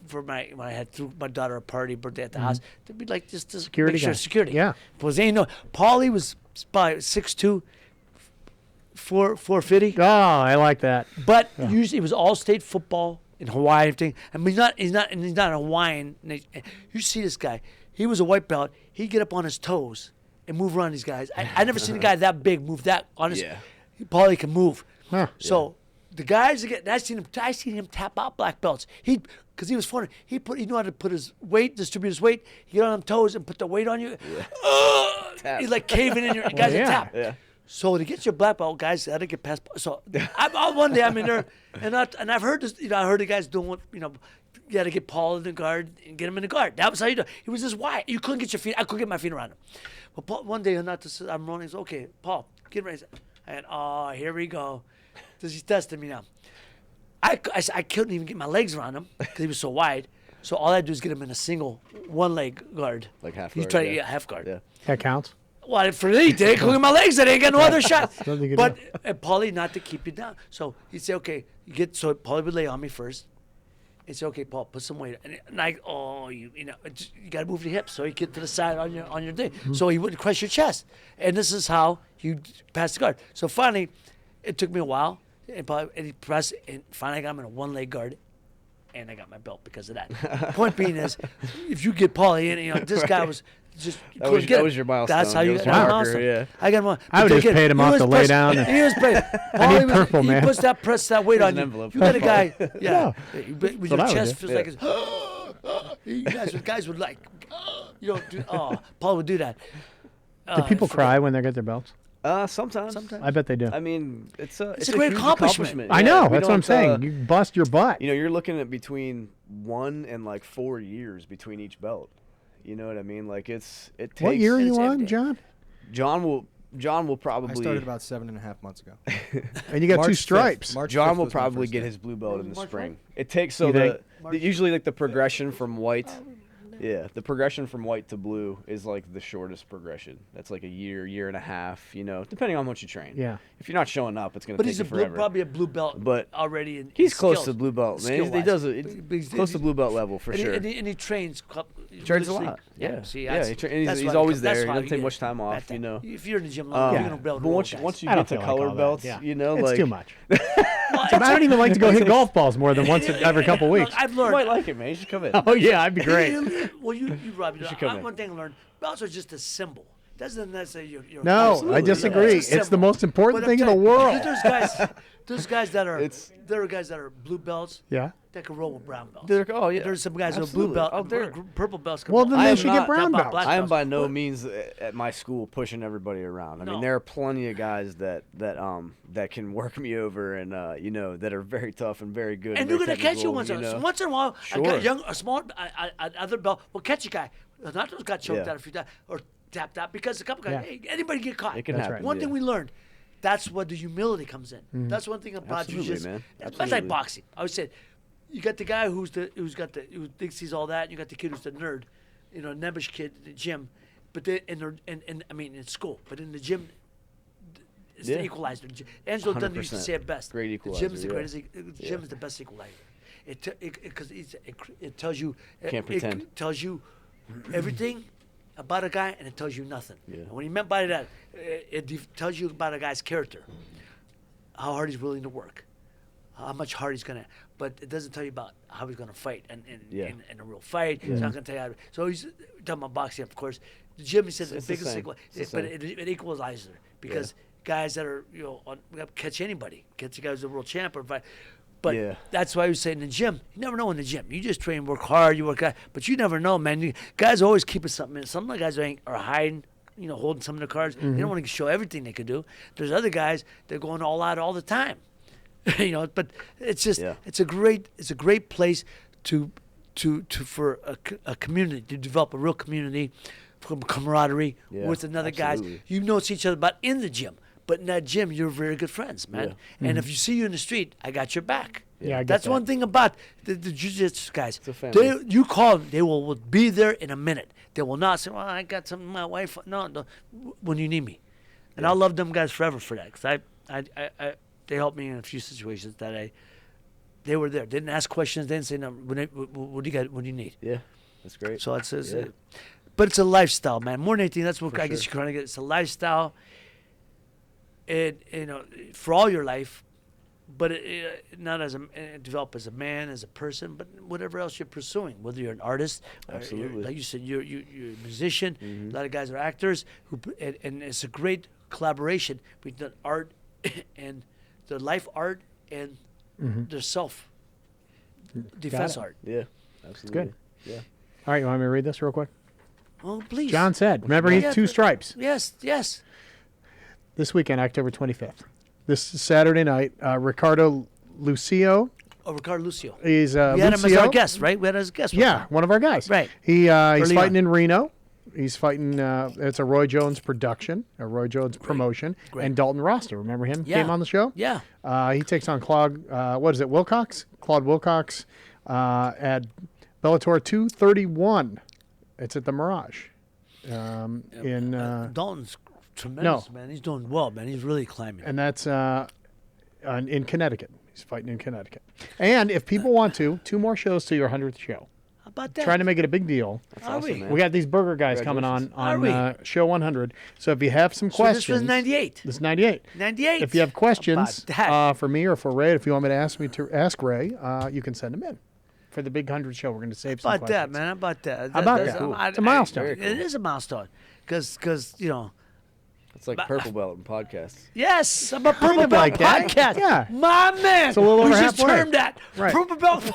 for my when I had threw my daughter a birthday at the house. To be like just Security make sure guy. security. Yeah. Because they know Paulie was about 6'2", 450. Oh, I like that. But usually it was all state football in Hawaii. Everything. I mean, he's not a Hawaiian. You see this guy. He was a white belt. He'd get up on his toes and move around these guys. I never seen a guy that big move that on his. Yeah. Paulie can move. Huh. So the guys that I seen him tap out black belts. Because he was funny. He knew how to put his weight, distribute his weight. He get on them toes and put the weight on you. Tap. He's like caving in your guys. yeah. Tap. Yeah. So to get your black belt, guys, I had to get past. So one day I'm in there, and I've heard this. I heard the guys doing what you had to get Paul in the guard and get him in the guard. That was how you do it. He was just wide. You couldn't get your feet. I couldn't get my feet around him. But Paul, one day I'm running. He's okay, Paul, get ready. And here we go. He's testing me now. I couldn't even get my legs around him because he was so wide. So all I do is get him in a single one leg guard. Like half He guard, tried yeah. to get half guard. Yeah. That counts. Well, for me, they couldn't get my legs. I didn't get no other shot. Nothing you But can Paulie, not to keep you down. So he'd say, okay, so Paulie would lay on me first. He'd say, okay, Paul, put some weight. And I, you got to move your hips so you get to the side on your thing. Mm-hmm. So he wouldn't crush your chest. And this is how you pass the guard. So finally, it took me a while. And he pressed, and finally I got him in a one-leg guard. And I got my belt because of that. Point being is, if you get Paulie in, this guy was just That was your milestone. That's how That you was got your my marker, milestone. yeah. I got him on. I would have just paid him off to lay down. He was paid. I need purple, man. He puts that weight Here's on an you. envelope. You got a guy, Yeah. with what your I would chest do. feels like it's. Guys would like, Paul would do that. Do people cry when they get their belts? Sometimes. I bet they do. I mean, it's a great huge accomplishment. I Yeah, know. we That's what I'm don't, saying. You bust your butt. You're looking at between 1 and 4 years between each belt. You know what I mean? Like it takes. What year are It's you every on, day. John? John will probably. I started about 7.5 months ago. And you got March 2 5th. stripes. March John 5th will was my probably first get day. his blue belt in the March spring. what? It takes You think? usually the progression from white. Yeah, the progression from white to blue is the shortest progression. That's a year and a half. Depending on what you train. Yeah. If you're not showing up, it's gonna But take he's you forever. probably a blue belt, But already in He's in close skills, to blue belt, man. He skill-wise. does But it. he's- Close to blue belt level for and sure. He trains. Trains a literally- lot. Yeah. See, Yeah, that's, and that's he's why always that's there. He why doesn't you take get much time off. that. If you're in the gym long, you're gonna be able to But roll once guys. you I don't get to feel like color all that, belts, yeah. it's too much. Well, I don't even like to go hit golf balls more than once every couple Look, weeks. I've you learned. might like it, man. You should come in. Oh yeah, I'd be great. Well, you Rob, should come in. one thing I learned: belts are just a symbol. Doesn't necessarily you're No, Absolutely. I disagree. It's a It's the symbol. most important But thing in I'm the telling you, world. There's guys that are It's- there are guys that are blue belts Yeah. that can roll with brown belts. Oh yeah. There's some guys with Absolutely. blue belt, Oh, there. purple belts. Can Well, roll. then I they am should not- get brown not belts. black I am belts. by no But- means at my school pushing everybody around. I mean, No. there are plenty of guys that can work me over and that are very tough and very good. And very you're gonna catch you technical, once in a while. Sure. A small, other belt will catch a guy. Not those got choked Yeah. out a few times or tapped out because a couple guys. Yeah. Hey, anybody get caught? It can That's happen. right. One yeah. thing we learned. That's where the humility comes in. Mm-hmm. That's one thing about Absolutely, jiu-jitsu. man. That's like Absolutely. boxing. I always said, you got the guy who thinks he's all that. And you got the kid who's the nerd, nebbish kid in the gym, but in school, but in the gym, it's Yeah. the equalizer. Angelo Dundee used to 100%. say it best. Great The equalizer, gym is the yeah. greatest. The gym is the best equalizer. Because it tells you. Can't pretend. It tells you everything about a guy, and it tells you nothing. Yeah. And what he meant by that, it tells you about a guy's character, how hard he's willing to work, how much heart he's gonna. But it doesn't tell you about how he's gonna fight Yeah. in a real fight. It's not gonna tell you how. So he's talking about boxing, of course. The gym, he said, the It's the biggest same. but It's the it equals Eisner because guys that are catch anybody, catch a guy who's a world champ or fight. But Yeah. that's why I was saying in the gym, you never know in the gym. You just train, work hard, you work hard, but you never know, man. Guys are always keeping something in. Some of the guys are hiding, holding some of the cards. They don't want to show everything they could do. There's other guys that are going all out all the time. But it's just it's a great place for a community to develop a real community, from camaraderie with another guys. You know it's each other, but in the gym. But in that gym, you're very good friends, man. Yeah. And if you see you in the street, I got your back. Yeah, I get that's that. one thing about the jiu-jitsu guys. It's a family. You call them, they will be there in a minute. They will not say, "Well, I got something with my wife." No, when you need me, and I love them guys forever for that because they helped me in a few situations that they were there. Didn't ask questions. Didn't say no. What do you got? What do you need? Yeah, that's great. So but it's a lifestyle, man. More than anything, that's what I guess you're trying to get. It's a lifestyle. For all your life, but not develop as a man, as a person, but whatever else you're pursuing. Whether you're an artist, absolutely, like you said, you're a musician. A lot of guys are actors and it's a great collaboration between the art and the life art and the self defense art. Yeah, absolutely. good. Yeah. All right, you want me to read this real quick? Oh, please. John said, remember, he's 2 stripes. Yes. This weekend, October 25th. This Saturday night, Ricardo Lucio. Oh, Ricardo Lucio. He's We had him as Lucio. our guest, right? We had him as a guest. Yeah, one of our guys. Right. He's Early fighting on. in Reno. He's fighting. It's a Roy Jones production, a Roy Jones promotion, Great. and Dalton Roster. Remember him? Yeah. Came on the show. Yeah. He takes on Claude. What is it? Wilcox. Claude Wilcox at Bellator 231. It's at the Mirage. Dalton's tremendous, man. He's doing well, man. He's really climbing. And that's in Connecticut. He's fighting in Connecticut. And if people want to, 2 more shows to your 100th show. How about that? Trying to make it a big deal. That's Are awesome, we? man. We got these burger guys coming on Are we? show 100. So if you have some So questions, this was 98. This is 98. 98. If you have questions About that. for me or for Ray, if you want me to ask Ray, you can send them in for the big 100 show. We're going to save some How about that, questions. man? How about that? How about That's- that? It's a milestone. It is a milestone. Because It's like purple belt in podcasts. yes, I'm a Kind Purple of Belt like that. podcast. Yeah. My man. It's a little we over just halfway. termed that. Right. Purple Belt.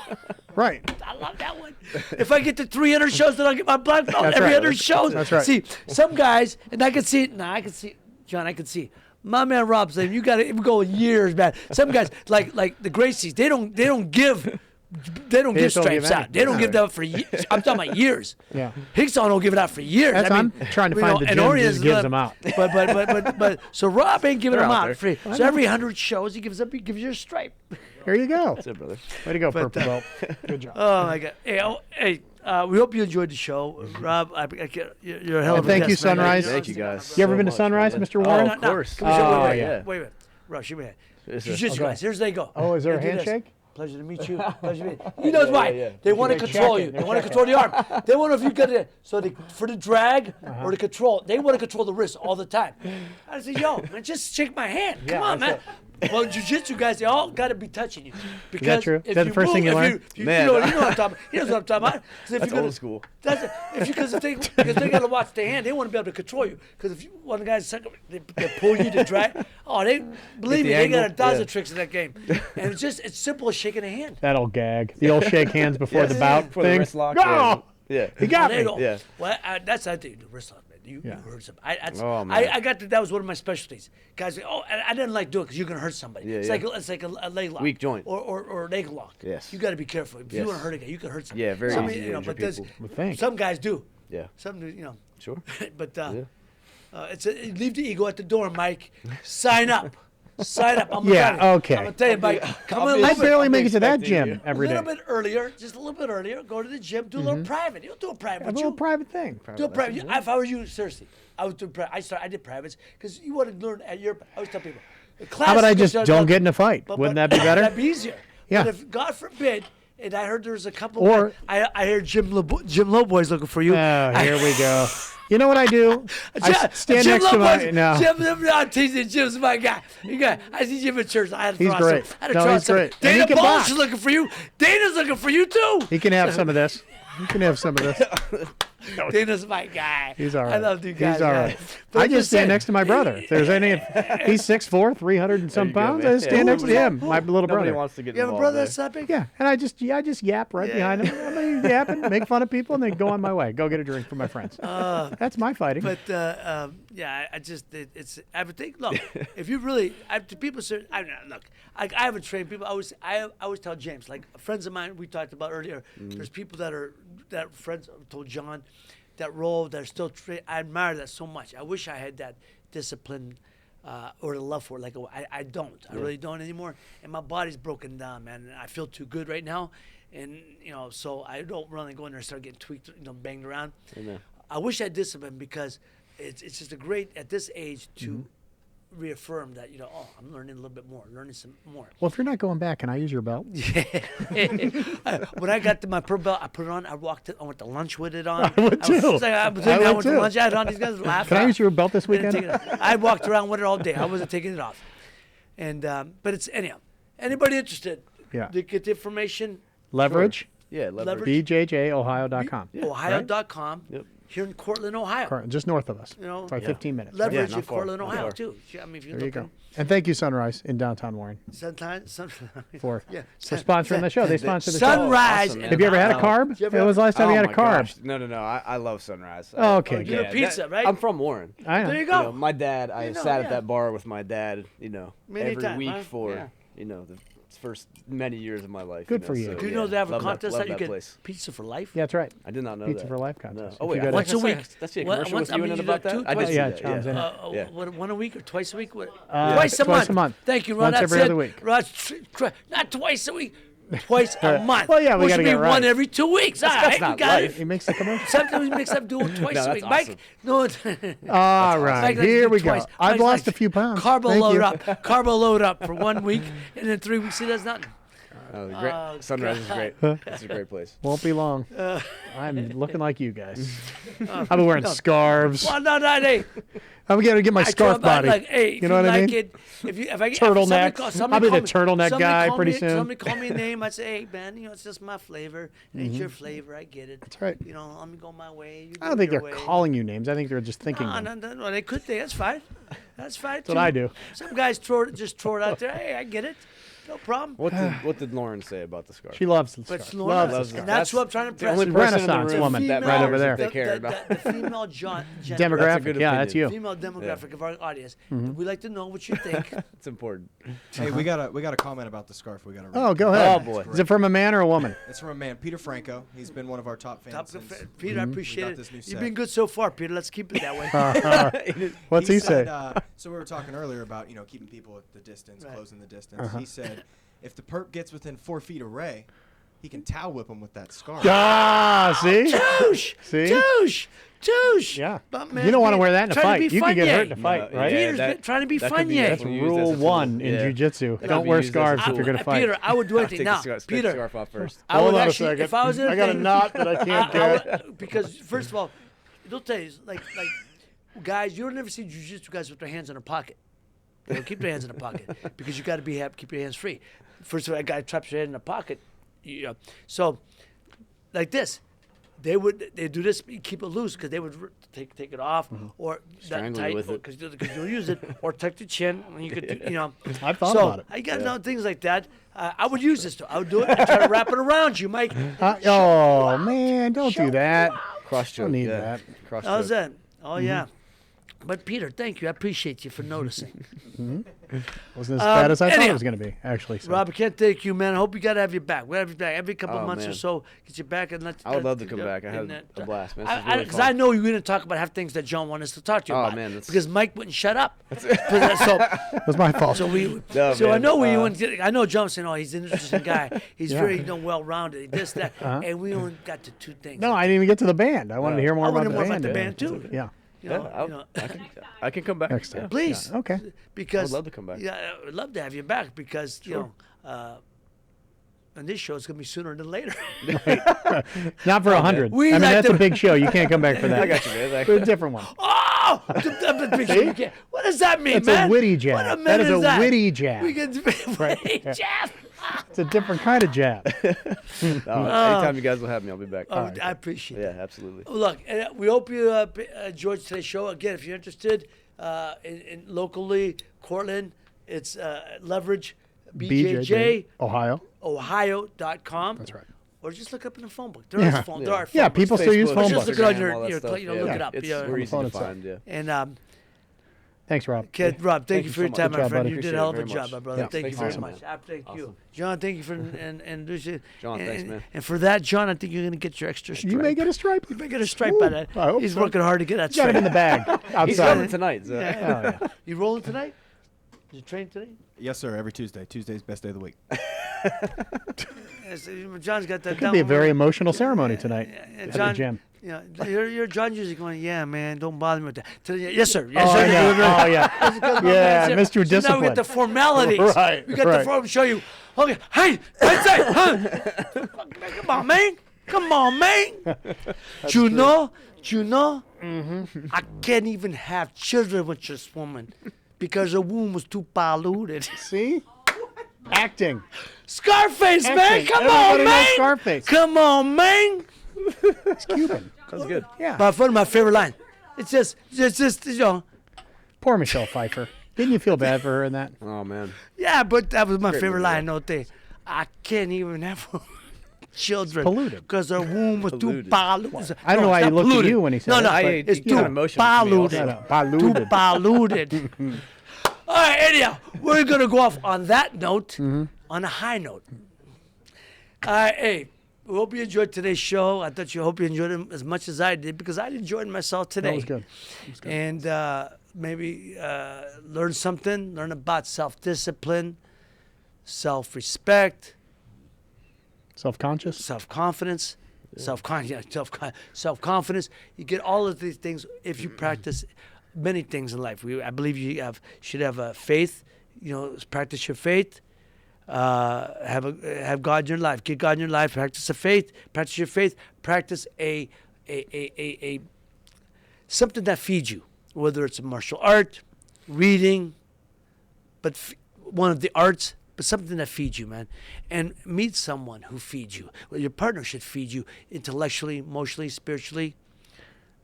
Right. I love that one. If I get to 300 shows, then I'll get my black belt That's every right. 100 shows. That's right. See, some guys, and I can see it. Now I can see, John, I can see. My man Rob saying, you got to go years, man. Some guys, like the Gracies, they don't give. They don't give just don't give stripes out. any. They don't give that out for years. I'm talking about years. Yeah. Hickson don't give it out for years. That's, I mean, I'm trying to you find know, the and gym Orient's just gives not- them out. But so Rob ain't giving They're them out out there. free. So every 100 shows he gives you a stripe. Here you go. That's it, brother. Way to go, But, Purple Belt. Good job. Oh my God! Hey, we hope you enjoyed the show, Rob. You're a hell of a thank you, guest, man. Sunrise. Thank you, guys. You ever so been to much, Sunrise, man. Mr. Warren? Of course. Come here, Oh, wait, yeah. wait. Rob, shoot me a hand. Yes, sir. Jiu-Jitsu guys, here's they go. Oh, is there a They do this. handshake? Pleasure to meet you. Pleasure to meet you. He knows why. yeah. They want to They're control checking. you. They They're want to control the arm. They want to, if you get it. So for the drag or the control, they want to control the wrist all the time. I said, yo, man, just shake my hand. Come on, man. Well, jiu-jitsu guys, they all got to be touching you. Because true? if Is that you the first thing you move, learn? if you Man. know what I'm talking about. He knows what I'm talking about. 'Cause if That's you're old school. That's it. Because they got to watch their hand. They want to be able to control you. Because if one of the guys they pull you to drag, they believe me, the they got angle. 1,000 Yeah. tricks in that game. And it's simple as shaking a hand. That old gag. The old shake hands before the bout Before the thing. wrist lock, Go! Yeah. He got There me. you go. Yeah. Well, that's I think the wrist lock, man. You Yeah. hurt somebody. Oh, man. I got that was one of my specialties. Guys, say, I didn't like doing it because you're gonna hurt somebody. Yeah, it's yeah. like a leg lock, Weak joint. or leg lock. Yes. You got to be careful. If you Yes. want to hurt a guy, you can hurt somebody. Yeah, very Some, easy to injure but there's- people. Would think. some guys do. Yeah. Some do, Sure. but Yeah. leave the ego at the door, Mike. Sign up. Sign up. Yeah, okay. I'm gonna tell you, Mike. Come in a I little bit. barely make it to that expecting gym you. every A day. little bit earlier, just a little bit earlier. Go to the gym, do a little private. You don't do a private, A but little you private thing. do a private. If I were you, seriously, I would do. I did privates because you want to learn at your. I always tell people. How about I just don't get in a fight? Wouldn't that be better? That'd be easier. Yeah. But if God forbid, and I heard there's a couple. Or- I heard Jim Loboy's looking for you. Oh, here we go. You know what I do? I stand Jim next to my Jim, I'm teasing Jim's my guy. I see Jim at church. I had to He's throw great. Some, I had to No, throw he's some. great. And Dana he can Balls box. is looking for you. Dana's looking for you too. He can have some of this. You can have some of this. Dana's my guy. He's all right. I love you guys. He's all right. But I just stand next to my brother. If there's any, he's 6'4", 300 and some you go, pounds. man. I just stand Yeah. next to him, my little Nobody brother. wants to get You have a involved brother there. that's that big? Yeah, and I just yap right behind him. I'm yapping, make fun of people, and then go on my way. Go get a drink for my friends. That's my fighting. But I would think. Look, if you really, people say, look, I haven't trained people. I always tell James, like friends of mine we talked about earlier. There's people that friends told John that role that are still trained. I admire that so much. I wish I had that discipline or the love for it. Like I don't. I really don't anymore. And my body's broken down, man. And I feel too good right now. And so I don't really go in there and start getting tweaked, banged around. Amen. I wish I had discipline because it's just a great at this age to reaffirm that I'm learning a little bit more, learning some more. Well, if you're not going back, can I use your belt? When I got to my pro belt, I put it on. I went to lunch with it on. I would too. I went to lunch. I had it on. These guys laughed. Can I use your belt this I didn't weekend? take it. I walked around with it all day. I wasn't taking it off. And but it's anyhow. Anybody interested? Yeah. To get the information. Leverage. Yeah, leverage. BJJOhio.com. Ohio.com. Yep. Here in Cortland, Ohio. Just north of us. Yeah. By 15 minutes. Leverage not in far, Cortland, not Ohio far. too. I mean, if you're There you looking. go. And thank you, Sunrise in downtown Warren, Sunrise. for Yeah. sponsoring the show. They sponsor the show. Sunrise. Awesome, man. Have you ever had a carb? Did you ever When was the last time Oh you had a my carb? gosh. No. I love Sunrise. Oh, okay, you're good. a pizza, right? I'm from Warren. I know. There you You go. know, my dad, I know, sat yeah. at that bar with my dad, Many every times, week huh? for, Yeah. the first many years of my life. Good for you. So, Do you yeah, know they have a love contest love that you get place. pizza for life? Yeah, that's right. I did not know Pizza that. for Life No. contest. Oh, If wait, you go to- Once a week. That's a What- commercial once- with you in it you about do that? two- I did twice- see Yeah, that, John's in it. Yeah. One a week or twice a week? What? Twice a month. Thank you, Ron. Once That's every it. other week. Ron, not twice a week. Twice a month. Well, yeah, we Which gotta would be get it one right. every 2 weeks. All that's right, not we got life. He makes the commercial. Sometimes we mix up doing twice No, a that's week. Mike, awesome. no. All right, Mike likes to here do we go. twice. I've Mike's lost like, a few pounds. Carbo Thank load you. up. Carbo load up for 1 week, and then 3 weeks he does nothing. Oh, great. Oh, Sunrise is God. great. It's a great place. Won't be long. I'm looking like you guys. I've been wearing scarves. Well, no, hey. I'm going to get my I scarf told my- body. Like, hey, if you know what like I mean? It, if I get Turtleneck. somebody I'll be the call me- turtleneck somebody guy call pretty me- soon. Somebody call me a name. I say, hey, man, it's just my flavor. It ain't your flavor. I get it. That's right. Let me go my way. You I go don't think your they're way. calling you names. I think they're just thinking No, them. no, they could think. That's fine. That's fine. That's what I do. Some guys throw it out there. Hey, I get it. No problem. What did Lauren say about the scarf? She loves the But scarf. Lauren, Loves the loves scarf. and that's what I'm trying to the press. only The person in the Renaissance room woman that right over matters there. if they care the, about. the female gender, Demographic. That's a good Yeah, that's opinion. you. female demographic of our audience. We like to know what you think. It's important. Hey, we got a comment about the scarf. We got to. Oh, go ahead. Oh, boy. Is it from a man or a woman? It's from a man, Peter Franco. He's been one of our top fans. Top since Peter, I we appreciate got it. this new You've set. been good so far, Peter. Let's keep it that way. What's he said, say? So we were talking earlier about keeping people at the distance, Right. closing the distance. He said, if the perp gets within 4 feet of Ray, he can towel whip him with that scarf. Ah, see? Touche! See? Touche! Yeah. But, man, You don't want to wear that in a trying to fight. be You can get Funyun. hurt in a fight, No, right? yeah. Peter's that- been trying to be that could be Funyun. That's definitely used as rule a tool. one in Yeah. jiu-jitsu. That Don't could be wear used as a scarves if tool. you're going to fight. Peter, I would do I'll anything take now. the Peter, scarf off first. I would Hold on a actually, second. if I was in a I got a thing- knot that I can't get. Because first of all, they'll tell you like guys, you'll never see jiu-jitsu guys with their hands in their pocket. They'll keep their hands in the pocket because you got to keep your hands free. First of all, that guy traps your head in the pocket. So, like this, they do this, keep it loose because they would take it off or Strangle tight you with it. because you'll use it or tuck the chin and you could I've thought so about it. I got know things like that. I would use this too. I would do it and try to wrap it around you, Mike. Oh, man, don't do that. Cross choke. Don't need yeah. that. Cross How's choke. that? Oh yeah. But Peter, thank you. I appreciate you for noticing. Wasn't as bad as I thought it anyhow. was going to be, actually. So. Rob, I can't thank you, man. I hope we got to have you back. We'll have you back every couple Oh, months or man. so. Get you back and let. I would love to come back. I had a blast, man. This is really Because fun. I know you're going to talk about things that John wanted us to talk to you Oh, about. man, that's- Because Mike wouldn't shut up. so It was my fault. so we. No, so I man, know we. I know John's saying, "Oh, he's an interesting guy. He's Yeah. very well-rounded. This, that." And we only got to two things. No, I didn't even get to the band. I wanted to hear more I about wanted the more band. about the yeah. band too. Yeah. You know, Yeah, you know. I can come back. Next time. Yeah. Please. Yeah, okay. Because I would love to come back. Yeah, I would love to have you back because you know, And this show is going to be sooner than later. Not for 100. We I mean, like that's to- a big show. You can't come back for that. I got you, man. It's a different one. Oh! What does that mean, That's man? a witty jab. What a That is minute a witty jab. We can witty Yeah. jab. It's a different kind of jab. Anytime you guys will have me, I'll be back. Oh, I appreciate it. Yeah, absolutely. Look, we hope you enjoyed today's show. Again, if you're interested in locally, Cortland, it's Leverage BJJ, Ohio.com. That's right. Or just look up in the phone book. There is a phone. There are phone Yeah, books. people still use Facebook, phone Just books. look it on Instagram, all that your stuff, look it up. It's Yeah. we're easy to itself. find, yeah. And Thanks, Rob. Kid, Rob, thank you for your so time, much. my Good job, friend. buddy. You did Appreciate a hell it of a very job, much. my brother. Yeah. Thank you Thanks very very much. much. Thank you. Awesome. John, thank you for John, thanks, man. And for that, John, I think you're going to get your extra stripe. You may get a stripe. You may get a stripe by that. I hope He's so. working hard to get that Got stripe. it in the bag He's outside. coming tonight. So. Yeah. Oh, yeah. You rolling tonight? Did you train today? Yes, sir. Every Tuesday. Tuesday's best day of the week. Yes, John's got that. Could be a very emotional ceremony tonight at the John, gym. Yeah, you're John usually going, yeah, man, don't bother me with that. Yes, sir. Yes, Oh, sir. yeah. Oh, yeah. Yeah, Mr. So now we Discipline. get the formalities. Right, We got the right. form to show you. Okay, hey, come on, man. Come on, man. You know, I can't even have children with this woman because her womb was too polluted. See? Acting. Scarface, man. Acting. Come Everybody on, knows man. Scarface. Come on, man. It's Cuban. That was good. Yeah. But one of my favorite lines. It's just, you know. Poor Michelle Pfeiffer. Didn't you feel bad for her in that? Oh man. Yeah, but that was my Great favorite movie, line. yeah. No thing. I can't even have children. Polluted. Because her womb was too Polluted. polluted. I don't know why he looked at you when he said no, it, No, but- it's he too got emotional to me polluted. also. No, polluted. Too polluted. All right, anyhow, we're going to go off on that note, on a high note. All right, hey, we hope you enjoyed today's show. I hope you enjoyed it as much as I did because I enjoyed myself today. That was good. And maybe learn something, learn about self-discipline, self-respect, Self-conscious? self-confidence, self-confidence. You get all of these things if you practice many things in life. I believe you should have a faith. You know, practice your faith. Have God in your life. Get God in your life. Practice a faith. Practice your faith. Practice a something that feeds you, whether it's a martial art, reading, but one of the arts, but something that feeds you, man. And meet someone who feeds you. Well, your partner should feed you intellectually, emotionally, spiritually,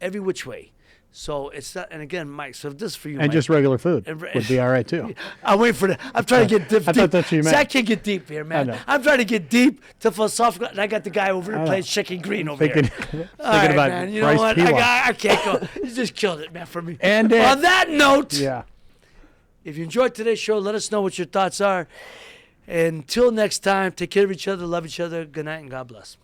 every which way. So it's not, and again, Mike, so if this is for you, And Mike, just regular food And- would be all right, too. I'm waiting for that. I'm trying to get deep. I thought that's what you meant. See, I can't get deep here, man. know. I'm trying to get deep to philosophical, and I got the guy over there I know. playing chicken green over Thinking, here. thinking All right, about man. You know Bryce what? Pilak. I can't go. You just killed it, man, for me. And on that note, Yeah. if you enjoyed today's show, let us know what your thoughts are. Until next time, take care of each other, love each other. Good night, and God bless.